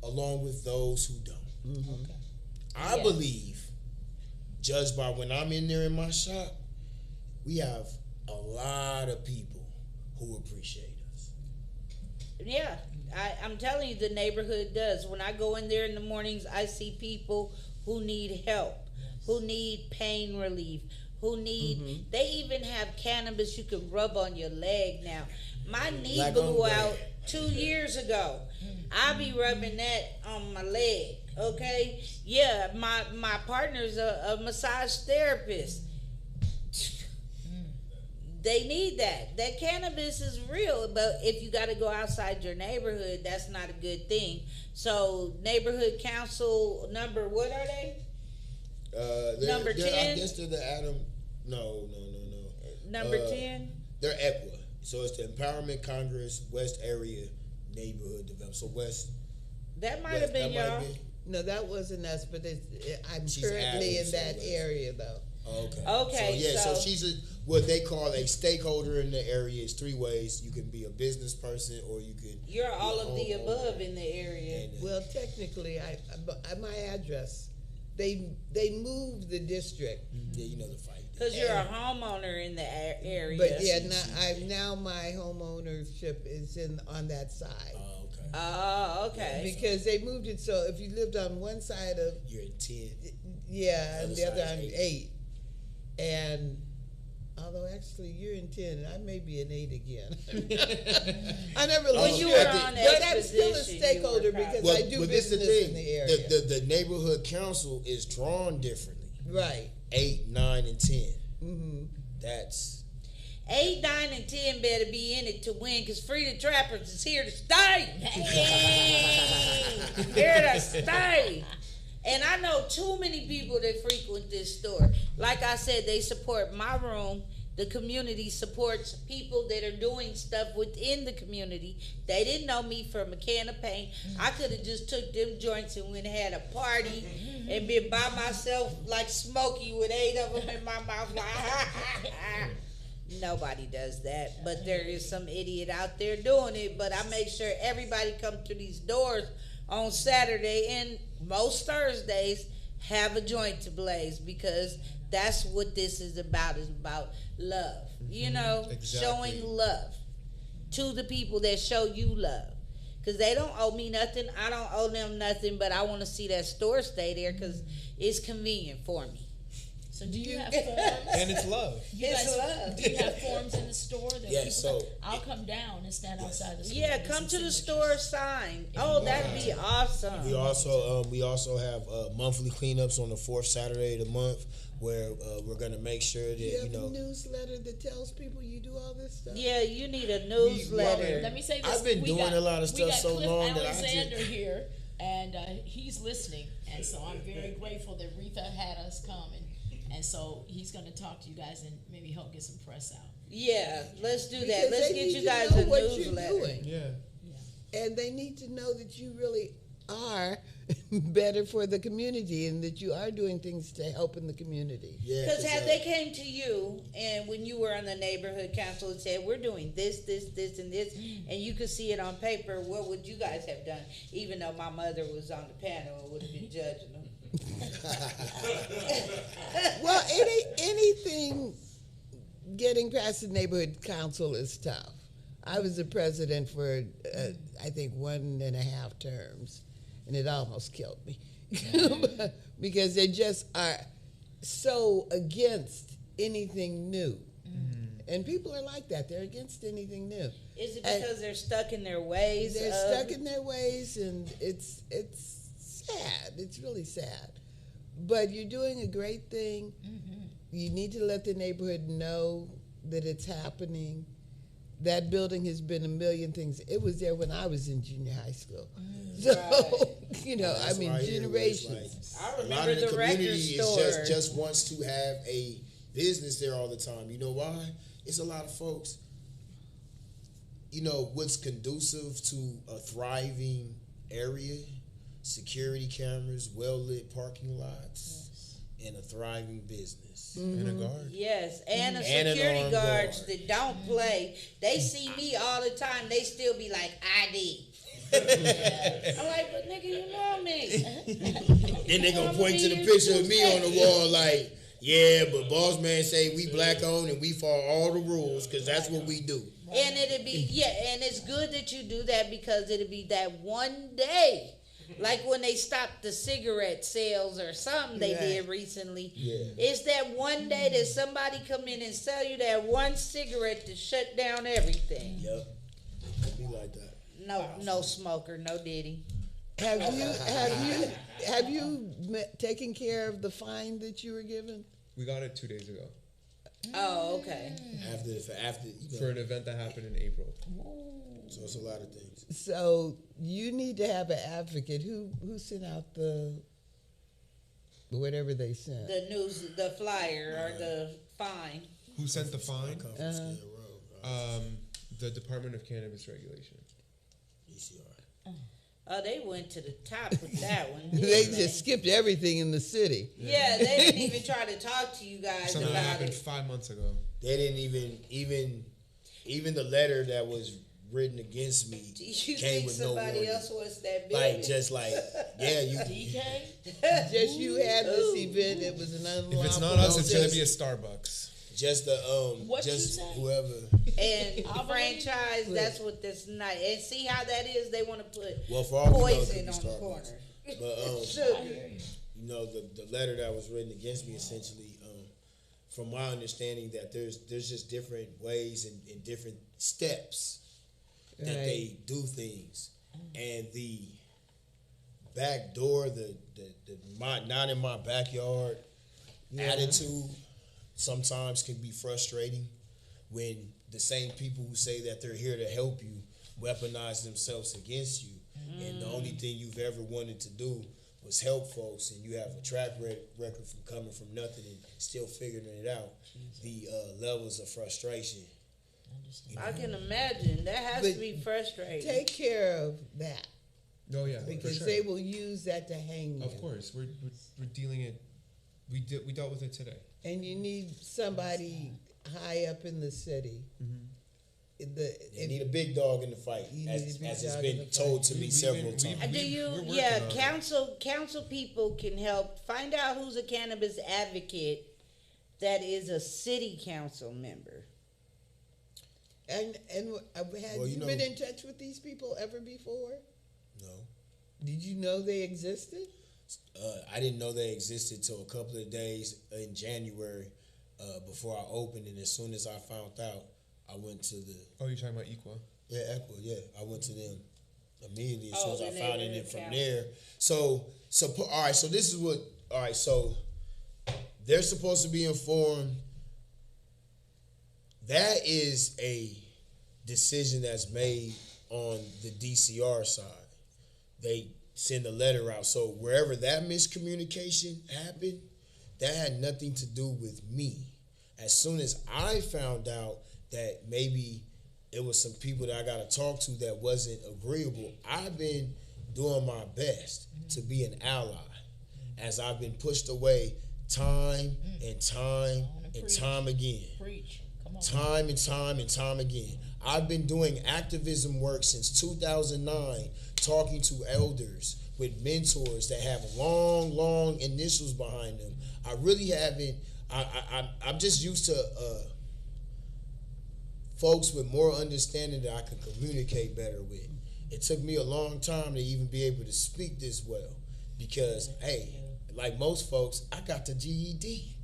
along with those who don't. I believe, judged by when I'm in there in my shop, we have a lot of people who appreciate us. Yeah, I'm telling you, the neighborhood does. When I go in there in the mornings, I see people who need help, who need pain relief, who need. They even have cannabis you can rub on your leg now. My knee Black blew on out black. 2 years ago. I be rubbing that on my leg. Okay, yeah, my partner's a massage therapist. They need that. That cannabis is real, but if you got to go outside your neighborhood, that's not a good thing. So, neighborhood council number, what are they? Number 10? I guess they're the Adam. No. Number 10? They're EQUA. So it's the Empowerment Congress West Area Neighborhood Development. So West. That might West, have been that y'all. might be. No, that wasn't us, but I'm She's currently Adams, in that so area, though. Okay. Okay, So so- she's what they call a stakeholder in the area. Is 3 ways. You can be a business person, or you can. You're all be a of the homeowner. above in the area. And, Well, technically, my address, they moved the district, yeah, you know the fight. Because you're a homeowner in the area. but yeah, now my home ownership is on that side. Oh, okay. Oh, okay. Because they moved it so if you lived on one side of, You're at 10. yeah, and the Other other side on is 8. And although actually you're in 10, I may be an 8 again. I never When looked you at were it. on But I'm still a Exposition, you stakeholder were because probably- I do but this business the in thing. the area. The neighborhood council is drawn differently. Right. 8, 9, and 10. Mm-hmm. That's 8, 9, and 10 better be in it to win because Free the Trappers is here to stay. Hey, here to stay. And I know too many people that frequent this store. Like I said, they support my room. The community supports people that are doing stuff within the community. They didn't know me from a can of paint. I could have just took them joints and went and had a party and been by myself like Smokey with 8 of them in my mouth. Like, nobody does that, but there is some idiot out there doing it. But I make sure everybody come to these doors on Saturday and most Thursdays have a joint to blaze because that's what this is about love. You know, Exactly. showing love to the people that show you love. Because they don't owe me nothing. I don't owe them nothing, but I want to see that store stay there because it's convenient for me. So do you have forms? And it's love. You It's guys, love. do you have forms in the store that Yeah, people so- I'll come down and stand outside the store. Yeah, and get come to some the signatures. store sign. Oh, that'd be awesome. we also have monthly cleanups on the 4th Saturday of the month where we're gonna make sure that You have you know. a newsletter that tells people you do all this stuff? Yeah, you need a newsletter. Let me say this. I've been we doing got, a lot of we stuff got so Cliff long that I Alexander just- here, and he's listening, and so I'm very grateful that Retha had us come, and so he's going to talk to you guys and maybe help get some press out. Yeah, let's do that. Because Let's they get need you to guys know a what you're newsletter. doing. Yeah. And they need to know that you really are better for the community and that you are doing things to help in the community. Yeah, Because had they came to you and when you were on the neighborhood council and said, we're doing this, and this, and you could see it on paper, what would you guys have done? Even though my mother was on the panel and would have been judging them. Well, anything getting past the neighborhood council is tough. I was the president for, I think, 1.5 terms, and it almost killed me because they just are so against anything new. And people are like that. They're against anything new. Is it because they're stuck in their ways? They're stuck in their ways, and it's sad. It's really sad. But you're doing a great thing. You need to let the neighborhood know that it's happening. That building has been a million things. It was there when I was in junior high school. So, I mean, generations. I A lot remember of the the record community store. is just wants to have a business there all the time. You know why? It's a lot of folks. What's conducive to a thriving area? Security cameras, well-lit parking lots, and a thriving business. And a guard. Yes, and And an security armed guards guard. that don't play. They see me all the time. They still be like, ID. I'm like, but nigga, you know me. Then they gonna point to the picture of me on the wall like, yeah, but boss man say we black owned and we follow all the rules because that's what we do. And it'd be, and it's good that you do that because it'd be that one day. Like when they stopped the cigarette sales or something they did recently. Yeah. It's that one day that somebody come in and sell you that one cigarette to shut down everything. Yep. It'd be like that. No smoker, no Diddy. Have you taken care of the fine that you were given? We got it 2 days ago Oh, okay. After for an event that happened in April. so it's a lot of things. So you need to have an advocate. Who sent out the whatever they sent? The news, the flyer or the fine. Who sent the fine? Come from Skid Row. The Department of Cannabis Regulation. ECR. Oh, they went to the top with that one. They just skipped everything in the city. Yeah, they didn't even try to talk to you guys Something that about happened it. 5 months ago. They didn't even the letter that was written against me Do you came think with no somebody warning. else was that big? Like just like you. DK? Just you had this event. It was an unlawful. If it's not us, it's gonna just- be a Starbucks. Just the What you just say? whoever. And franchise, that's what this night. And see how that is? They want to put Well, for all we know, it could poison be on the Starbucks. corner. But Sugar. the letter that was written against me essentially, from my understanding, that there's just different ways and different steps that Right. they do things, and the back door, the not in my backyard attitude sometimes can be frustrating when the same people who say that they're here to help you weaponize themselves against you, and the only thing you've ever wanted to do was help folks, and you have a track record from coming from nothing and still figuring it out. The levels of frustration. I can imagine. That has But to be frustrating. Take care of that Oh yeah, because for sure. they will use that to hang you. Of course, we're dealing it. We dealt with it today. And you need somebody high up in the city. They need a big dog in the fight, You as need a big it's dog in been the told fight. to me We- several we- times. Do you? we're working Yeah, on it. council people can help find out who's a cannabis advocate that is a city council member. And had Well, you you know- been in touch with these people ever before? No. Did you know they existed? I didn't know they existed till a couple of days in January before I opened, and as soon as I found out, I went to the Oh, you're talking about Equa? Equa, I went to them immediately as Oh, soon as the I found it. And neighborhood from council. there, all right. So this is what. All right, so they're supposed to be informed. That is a decision that's made on the DCR side. They send a letter out. So wherever that miscommunication happened, that had nothing to do with me. As soon as I found out that maybe it was some people that I got to talk to that wasn't agreeable, I've been doing my best to be an ally as I've been pushed away time and time and time again. Preach. Come on. Time and time and time again. I've been doing activism work since 2009, talking to elders with mentors that have long initials behind them. I really haven't. I'm just used to folks with more understanding that I can communicate better with. It took me a long time to even be able to speak this well because, hey, like most folks, I got the GED.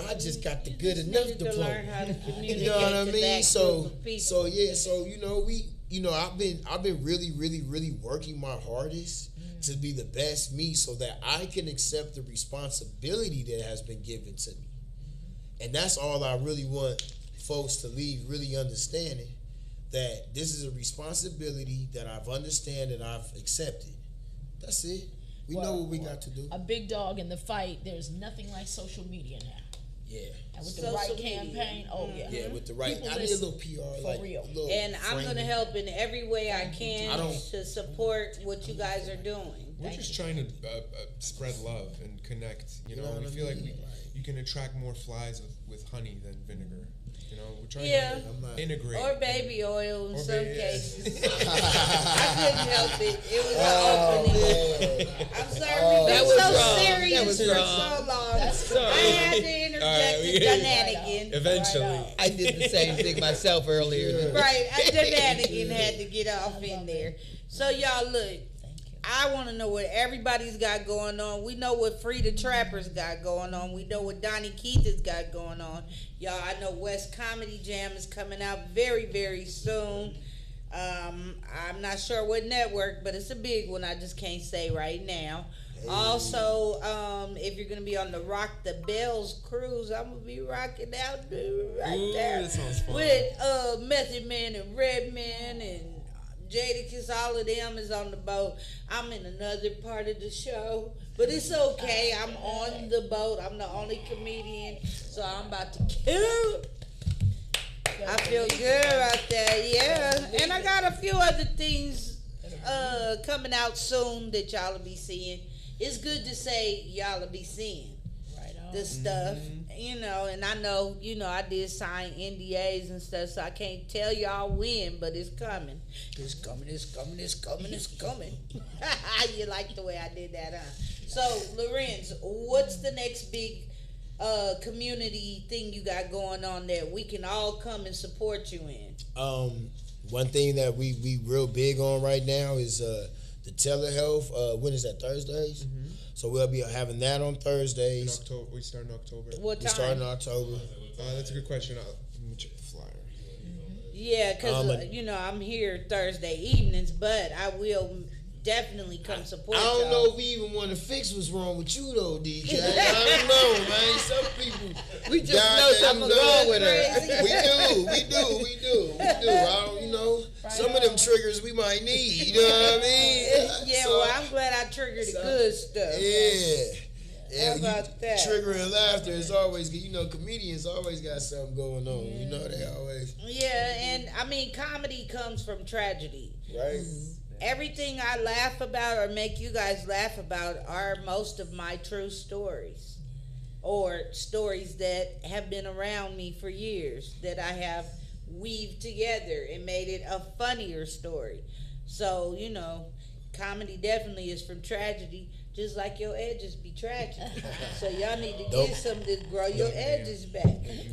I just got the good enough diploma. Learn how to communicate. You know what I to mean? that So group of people. I've been really working my hardest to be the best me so that I can accept the responsibility that has been given to me. And that's all I really want folks to leave really understanding, that this is a responsibility that I've understand and I've accepted. That's it. We know what we got to do. A big dog in the fight. There's nothing like social media now. Yeah. And with the Social right media. campaign, Yeah, with the right. People I need a listen little PR, for like real. a little And I'm going to framing. help in every way I can I don't- to support what you guys are doing. We're just trying to spread love and connect. You know, we feel like you can attract more flies with honey than vinegar. You know, we're trying to integrate. Or baby oil in Or some baby- cases. I couldn't help it. It was an opening. I'm sorry, we've That been was so wrong. serious That was for wrong. so long. sorry. I had to interject the shenanigan. Eventually. I did the same thing myself earlier. Right, a shenanigan had to get off in there. So y'all look, I want to know what everybody's got going on. We know what Free the Trappers got going on. We know what Daugnekeith has got going on. Y'all, I know West Comedy Jam is coming out very, very soon. I'm not sure what network, but it's a big one. I just can't say right now. Also, if you're going to be on the Rock the Bells cruise, I'm going to be rocking out there that sounds fun. with Method Man and Redman and Jadakiss. All of them is on the boat. I'm in another part of the show, but it's okay. I'm on the boat. I'm the only comedian, so I'm about to kill. I feel good out there, yeah. And I got a few other things coming out soon that y'all will be seeing. It's good to say y'all will be seeing this stuff, you know, and I know, you know, I did sign NDAs and stuff, so I can't tell y'all when, but it's coming. It's coming, it's coming, it's coming, it's coming. You like the way I did that, huh? So, Lorenz, what's the next big community thing you got going on that we can all come and support you in? One thing that we real big on right now is the telehealth. When is that? Thursdays. So we'll be having that on In Thursdays. October, we start in October. What We time? start in October. That's a good question. Let me check the flyer. Yeah, because, you know, I'm here Thursday evenings, but I will definitely come support I don't y'all. know if we even want to fix what's wrong with you though, DJ. I don't know, man. Some people We just God, know they- something's I'm wrong with crazy. her. We do. I don't, you know, some of them triggers we might need. You know what I mean? Yeah, So, well, I'm glad I triggered the good stuff. yeah. How about that? Triggering laughter is always good. You know, comedians always got something going on. You know, they always Yeah, and I mean, comedy comes from tragedy. right. Everything I laugh about or make you guys laugh about are most of my true stories, or stories that have been around me for years that I have weaved together and made it a funnier story. So, you know, comedy definitely is from tragedy, just like your edges be tragic. So y'all need to get some to grow your edges back.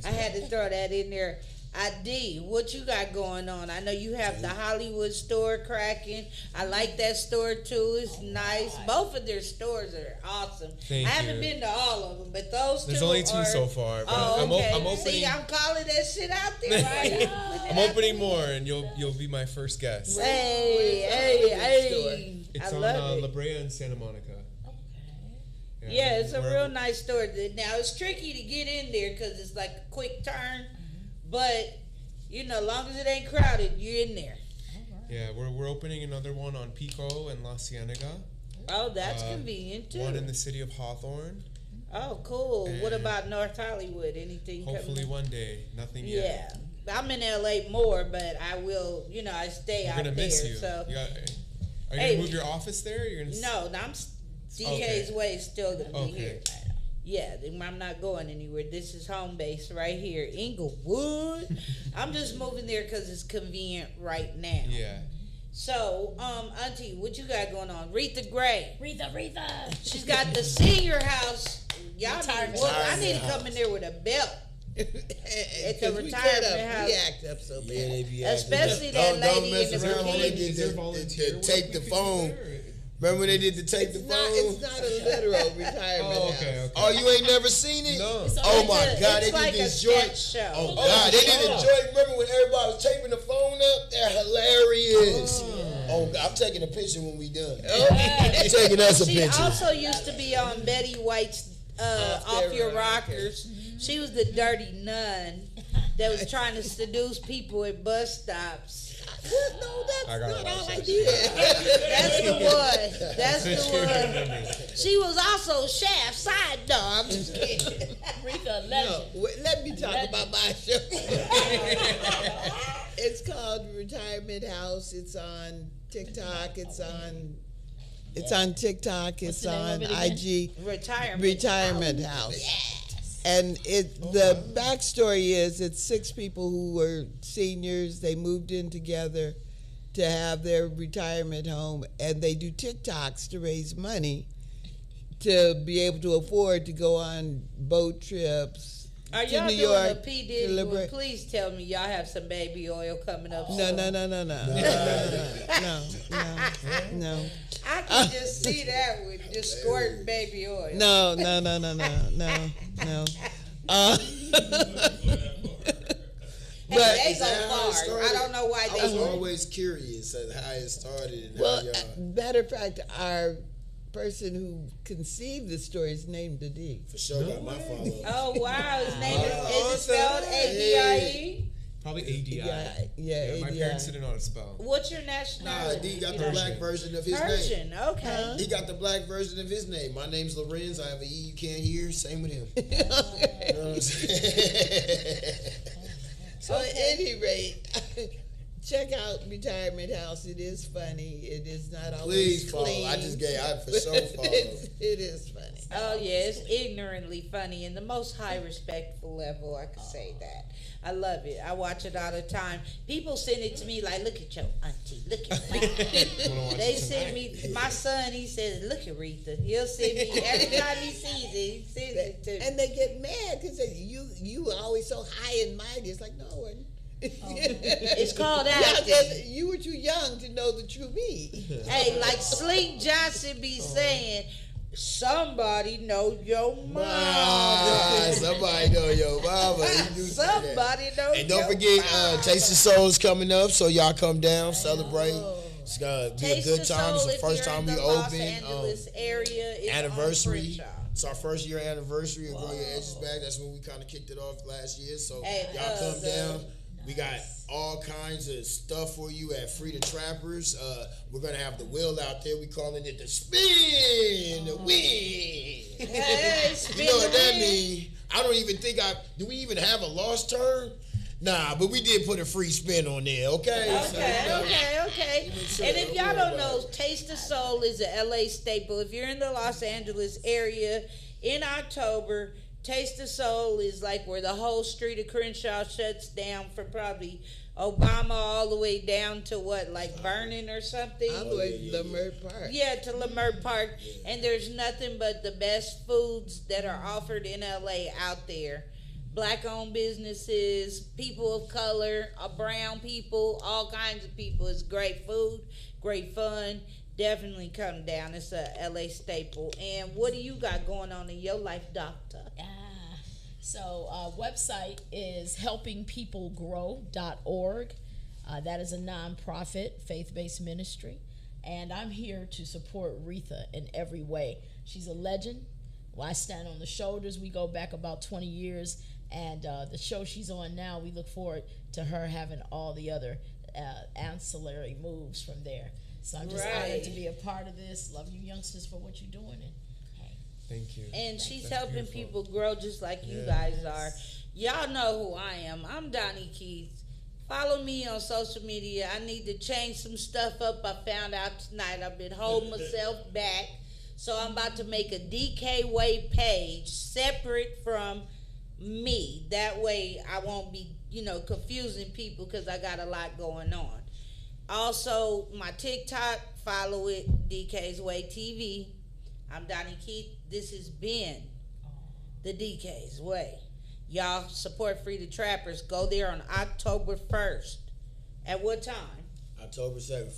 I had to throw that in there. ID, what you got going on? I know you have the Hollywood store cracking. I like that store too. It's nice. Both of their stores are awesome. Thank I haven't you. been to all of them, but those There's two only two are, so far, but Oh, I'm okay. opening. See, I'm calling that shit out there, right? I'm opening more, and you'll be my first guest. Hey. It's I on love it. La Brea and Santa Monica. Yeah, it's a we're- real nice store. Now, it's tricky to get in there because it's like a quick turn, but, you know, as long as it ain't crowded, you're in there. Yeah, we're opening another one on Pico and La Cienega. Oh, that's convenient, too. One in the city of Hawthorne. Oh, cool. What And about North Hollywood? Anything Hopefully coming? one day. Nothing Yeah. yet. I'm in LA more, but I will, you know, I stay We're out gonna there. miss you. So You got- Are you Hey, gonna move your office there? You're gonna No, DK's way is still gonna be here. Yeah, I'm not going anywhere. This is home base right here, Inglewood. I'm just moving there because it's convenient right now. Yeah. So, Auntie, what you got going on? Retha Gray. Retha. She's got the senior house. Y'all Retirement I need to come in there with a belt. At the retirement house. We act up so bad. Yeah, they be Especially acting. that Don't lady mess in the around when they bikini. did Is there volunteer the take the phone. Remember when they did the take the phone? It's not a literal retirement Oh, house. okay. Oh, you ain't never seen it? No. Oh my God, It's they like did a this joint. sketch show. Oh God, they did a joint. Remember when everybody was taping the phone up? They're hilarious. Oh God, I'm taking a picture when we done. I'm taking us a She picture. also used to be on Betty White's Off Your Rockers. She was the dirty nun that was trying to seduce people at bus stops. No, that's got not it. all I did. That's the one. That's the one. She was also Shaft side dog. I'm just kidding. Retha, No, legend. let me talk about my show. It's called Retirement House. It's on TikTok. It's on TikTok. It's the name on of it IG. Retirement House. And the backstory is it's 6 people who were seniors. They moved in together to have their retirement home, and they do TikToks to raise money to be able to afford to go on boat trips Are to y'all New doing York. a P. Diddy one? Please tell me y'all have some baby oil coming up soon. No. I can just see that with just squirting baby oil. No. Hey, But they Is go that how it far. started? I don't know why I was they. always curious at how it started and well, how y'all. matter of fact, our person who conceived the story is named Didi. For sure got my follow. Oh wow, his name is it awesome. spelled ADIE? Probably ADI. Yeah, My ADI. parents didn't know how to spell. What's your Nah, nationality? D got the black version of his name. Persian. Okay. He got the black version of his name. My name's Lorenz. I have a E you can't hear. Same with him. You know what I'm saying? So at any rate, check out Retirement House. It is funny. It is not always Please follow. clean. I for sure follow. It is funny. Oh yeah, it's ignorantly funny in the most high respectful level. I could say that. I love it. I watch it all the time. People send it to me like, "Look at your auntie. Look at mine." They send me. My son. He says, "Look at Retha." He'll send me every time he sees it. He sends it to me. And they get mad because you are always so high and mighty. It's like, no one. It's called Yeah, acting. 'cause you were too young to know the true me. Hey, like Sleek Johnson be saying, somebody know your mama. Ah, somebody know your mama. He do say that. Somebody know And don't your forget, mama. Taste of Soul is coming up, so y'all come down, celebrate. It's gonna be Taste a good of time. It's Soul, the if first you're time in we the Los open. Angeles area, it's Anniversary. on Crenshaw. It's our first year anniversary of Grow Your Edges Back. That's when we kind of kicked it off last year. So Hey, y'all come down. We got all kinds of stuff for you at Free the Trappers. We're gonna have the wheel out there. We calling it the spin, the win. Hey, You know what that means? I don't even think do we even have a lost term? Nah, but we did put a free spin on there, okay? Okay. sure, And if don't y'all worry don't about know, it. Taste of Soul is a LA staple. If you're in the Los Angeles area in October, Taste of Soul is like where the whole street of Crenshaw shuts down from probably Obama all the way down to what, like Vernon or something? All the way to Leimert Park. Yeah, to Leimert Park. And there's nothing but the best foods that are offered in LA out there. Black-owned businesses, people of color, brown people, all kinds of people. It's great food, great fun. Definitely come down. It's a LA staple. And what do you got going on in your life, Doctor? So website is helpingpeoplegrow.org. That is a nonprofit faith-based ministry. And I'm here to support Retha in every way. She's a legend. Well, I stand on the shoulders. We go back about 20 years. And the show she's on now, we look forward to her having all the other ancillary moves from there. So I'm just honored to be a part of this. Love you youngsters for what you're doing. And hey. Thank you. And she's That's helping beautiful. people grow just like you guys are. Y'all know who I am. I'm DAUGNE Keith, Follow me on social media. I need to change some stuff up. I found out tonight. I've been holding myself back. So I'm about to make a DK Way page separate from me. That way I won't be, confusing people because I got a lot going on. Also, my TikTok, follow it, DK's Way TV. I'm DAUGNEkeith. This has been the DK's Way. Y'all support Free the Trappers. Go there on October 1st. At what time? October 7th.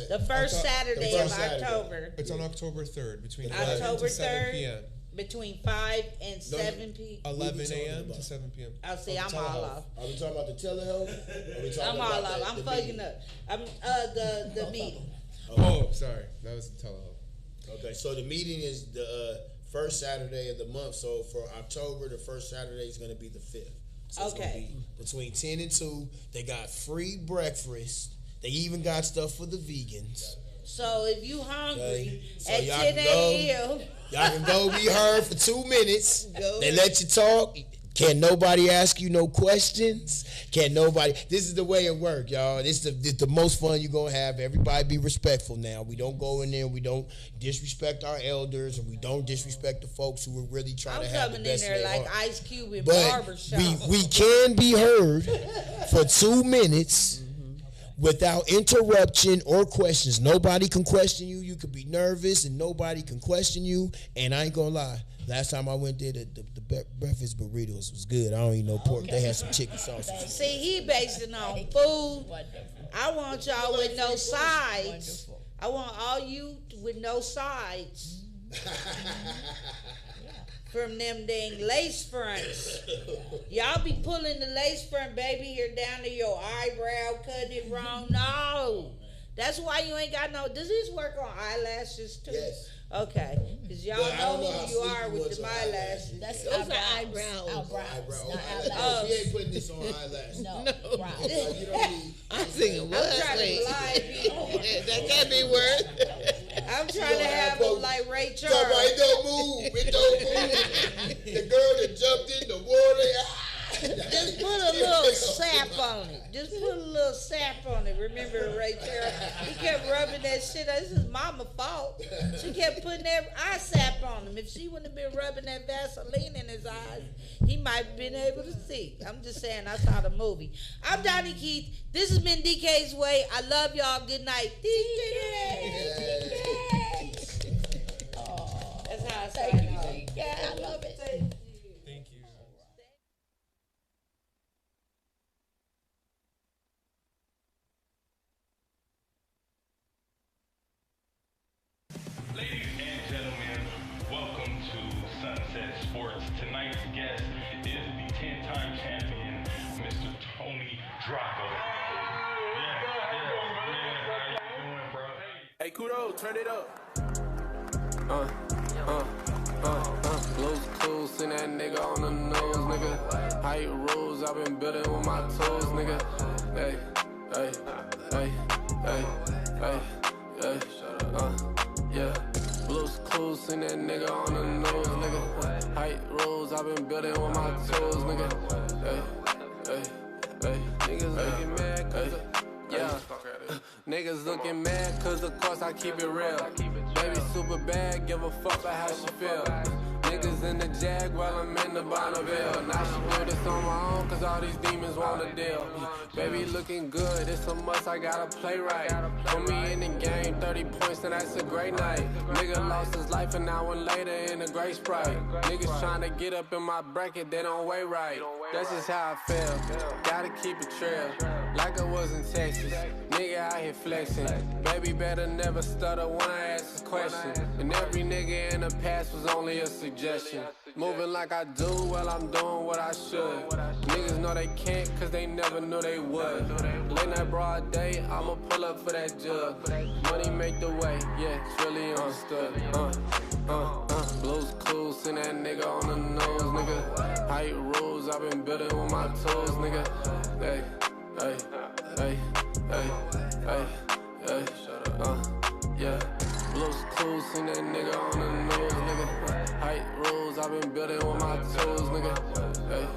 The first Saturday of October. It's on October 3rd, between October 5 and 7 p.m. Between 5 and 7 p.m. 11 a.m. to 7 p.m. I'll see. I'm all off. Are we talking about the telehealth? I'm all off. I'm fucking up. I'm the meeting. Oh, sorry. That was the telehealth. Okay, so the meeting is the first Saturday of the month. So for October, the first Saturday is going to be the 5th. So it's gonna be between 10 and 2. They got free breakfast. They even got stuff for the vegans. So if you hungry so at 10 a.m. Y'all can go be heard for 2 minutes. They let you talk. Can't nobody ask you no questions. Can't nobody. This is the way it work, y'all. This is the most fun you're going to have. Everybody be respectful now. We don't go in there. We don't disrespect our elders, and we don't disrespect the folks who are really trying to have the best. I'm coming in there like Ice Cube in but barbershop. We can be heard for 2 minutes without interruption or questions. Nobody can question you. You could be nervous, and nobody can question you. And I ain't going to lie. Last time I went there, the breakfast burritos was good. I don't eat no pork. They had some chicken sausage. See, he based it on food. I want y'all with no sides. I want all you with no sides. From them dang lace fronts. Y'all be pulling the lace front, baby, here down to your eyebrow, cutting it wrong. No. That's why you ain't got no. Does this work on eyelashes too? Yes. Okay, because y'all know who you are with the eyelashes. Those are eyebrows. Eyebrows. She ain't putting this on eyelashes. No. You don't need. I'm thinking, what? I'm trying to blind people. That can't be worse. I'm trying to have them like Ray Charles. It don't move. It don't move. The girl that jumped in the water. Just put a little sap on it. Just put a little sap on it. Remember Ray Charles? He kept rubbing that shit. This is mama's fault. She kept putting that eye sap on him. If she wouldn't have been rubbing that Vaseline in his eyes, he might have been able to see. I'm just saying, I saw the movie. I'm DAUGNEkeith. This has been DK's Way. I love y'all. Good night. DK. That's how I say it. Yeah, I love it. Thank you. Ladies and gentlemen, welcome to Sunset Sports. Tonight's guest is the 10-time champion, Mr. Tony Draco. How you doing, bro? Hey, Kudo, turn it up. Blues clues, send that nigga on the nose, nigga. Height rules, I've been building with my toes, nigga. Hey, hey, hey, hey, hey, hey, yeah. Blues clues, send that nigga on the nose, nigga. Height rules, I've been building with my toes, nigga. Hey, hey, hey, niggas looking mad, cause yeah. Niggas looking mad, cause of course I keep it real. Baby super bad, give a fuck about how she feel. Niggas in the Jag while I'm in the Bonneville. Now she built this on my own, cause all these demons want a deal. Baby looking good, it's a must, I gotta play right. Put me in the game, 30 points, and that's a great night. Nigga lost his life an hour later in a gray Sprite. Niggas trying to get up in my bracket, they don't weigh right. That's just how I feel, gotta keep it trail. Like I was in Texas, nigga out here flexing. Baby better never stutter when I ask a question. And every nigga in the past was only a suggestion. Moving like I do, well I'm doing what I should. Niggas know they can't cause they never knew they would. Late night broad day, I'ma pull up for that jug. Money make the way, yeah, it's really understood. Blues clues, send that nigga on the nose, nigga. Height rules, I've been building with my toes, nigga. Hey, hey, hey, hey, hey, hey, yeah. Blues clues, send that nigga on the nose, nigga. Height rules, I've been building with my toes, nigga. Hey.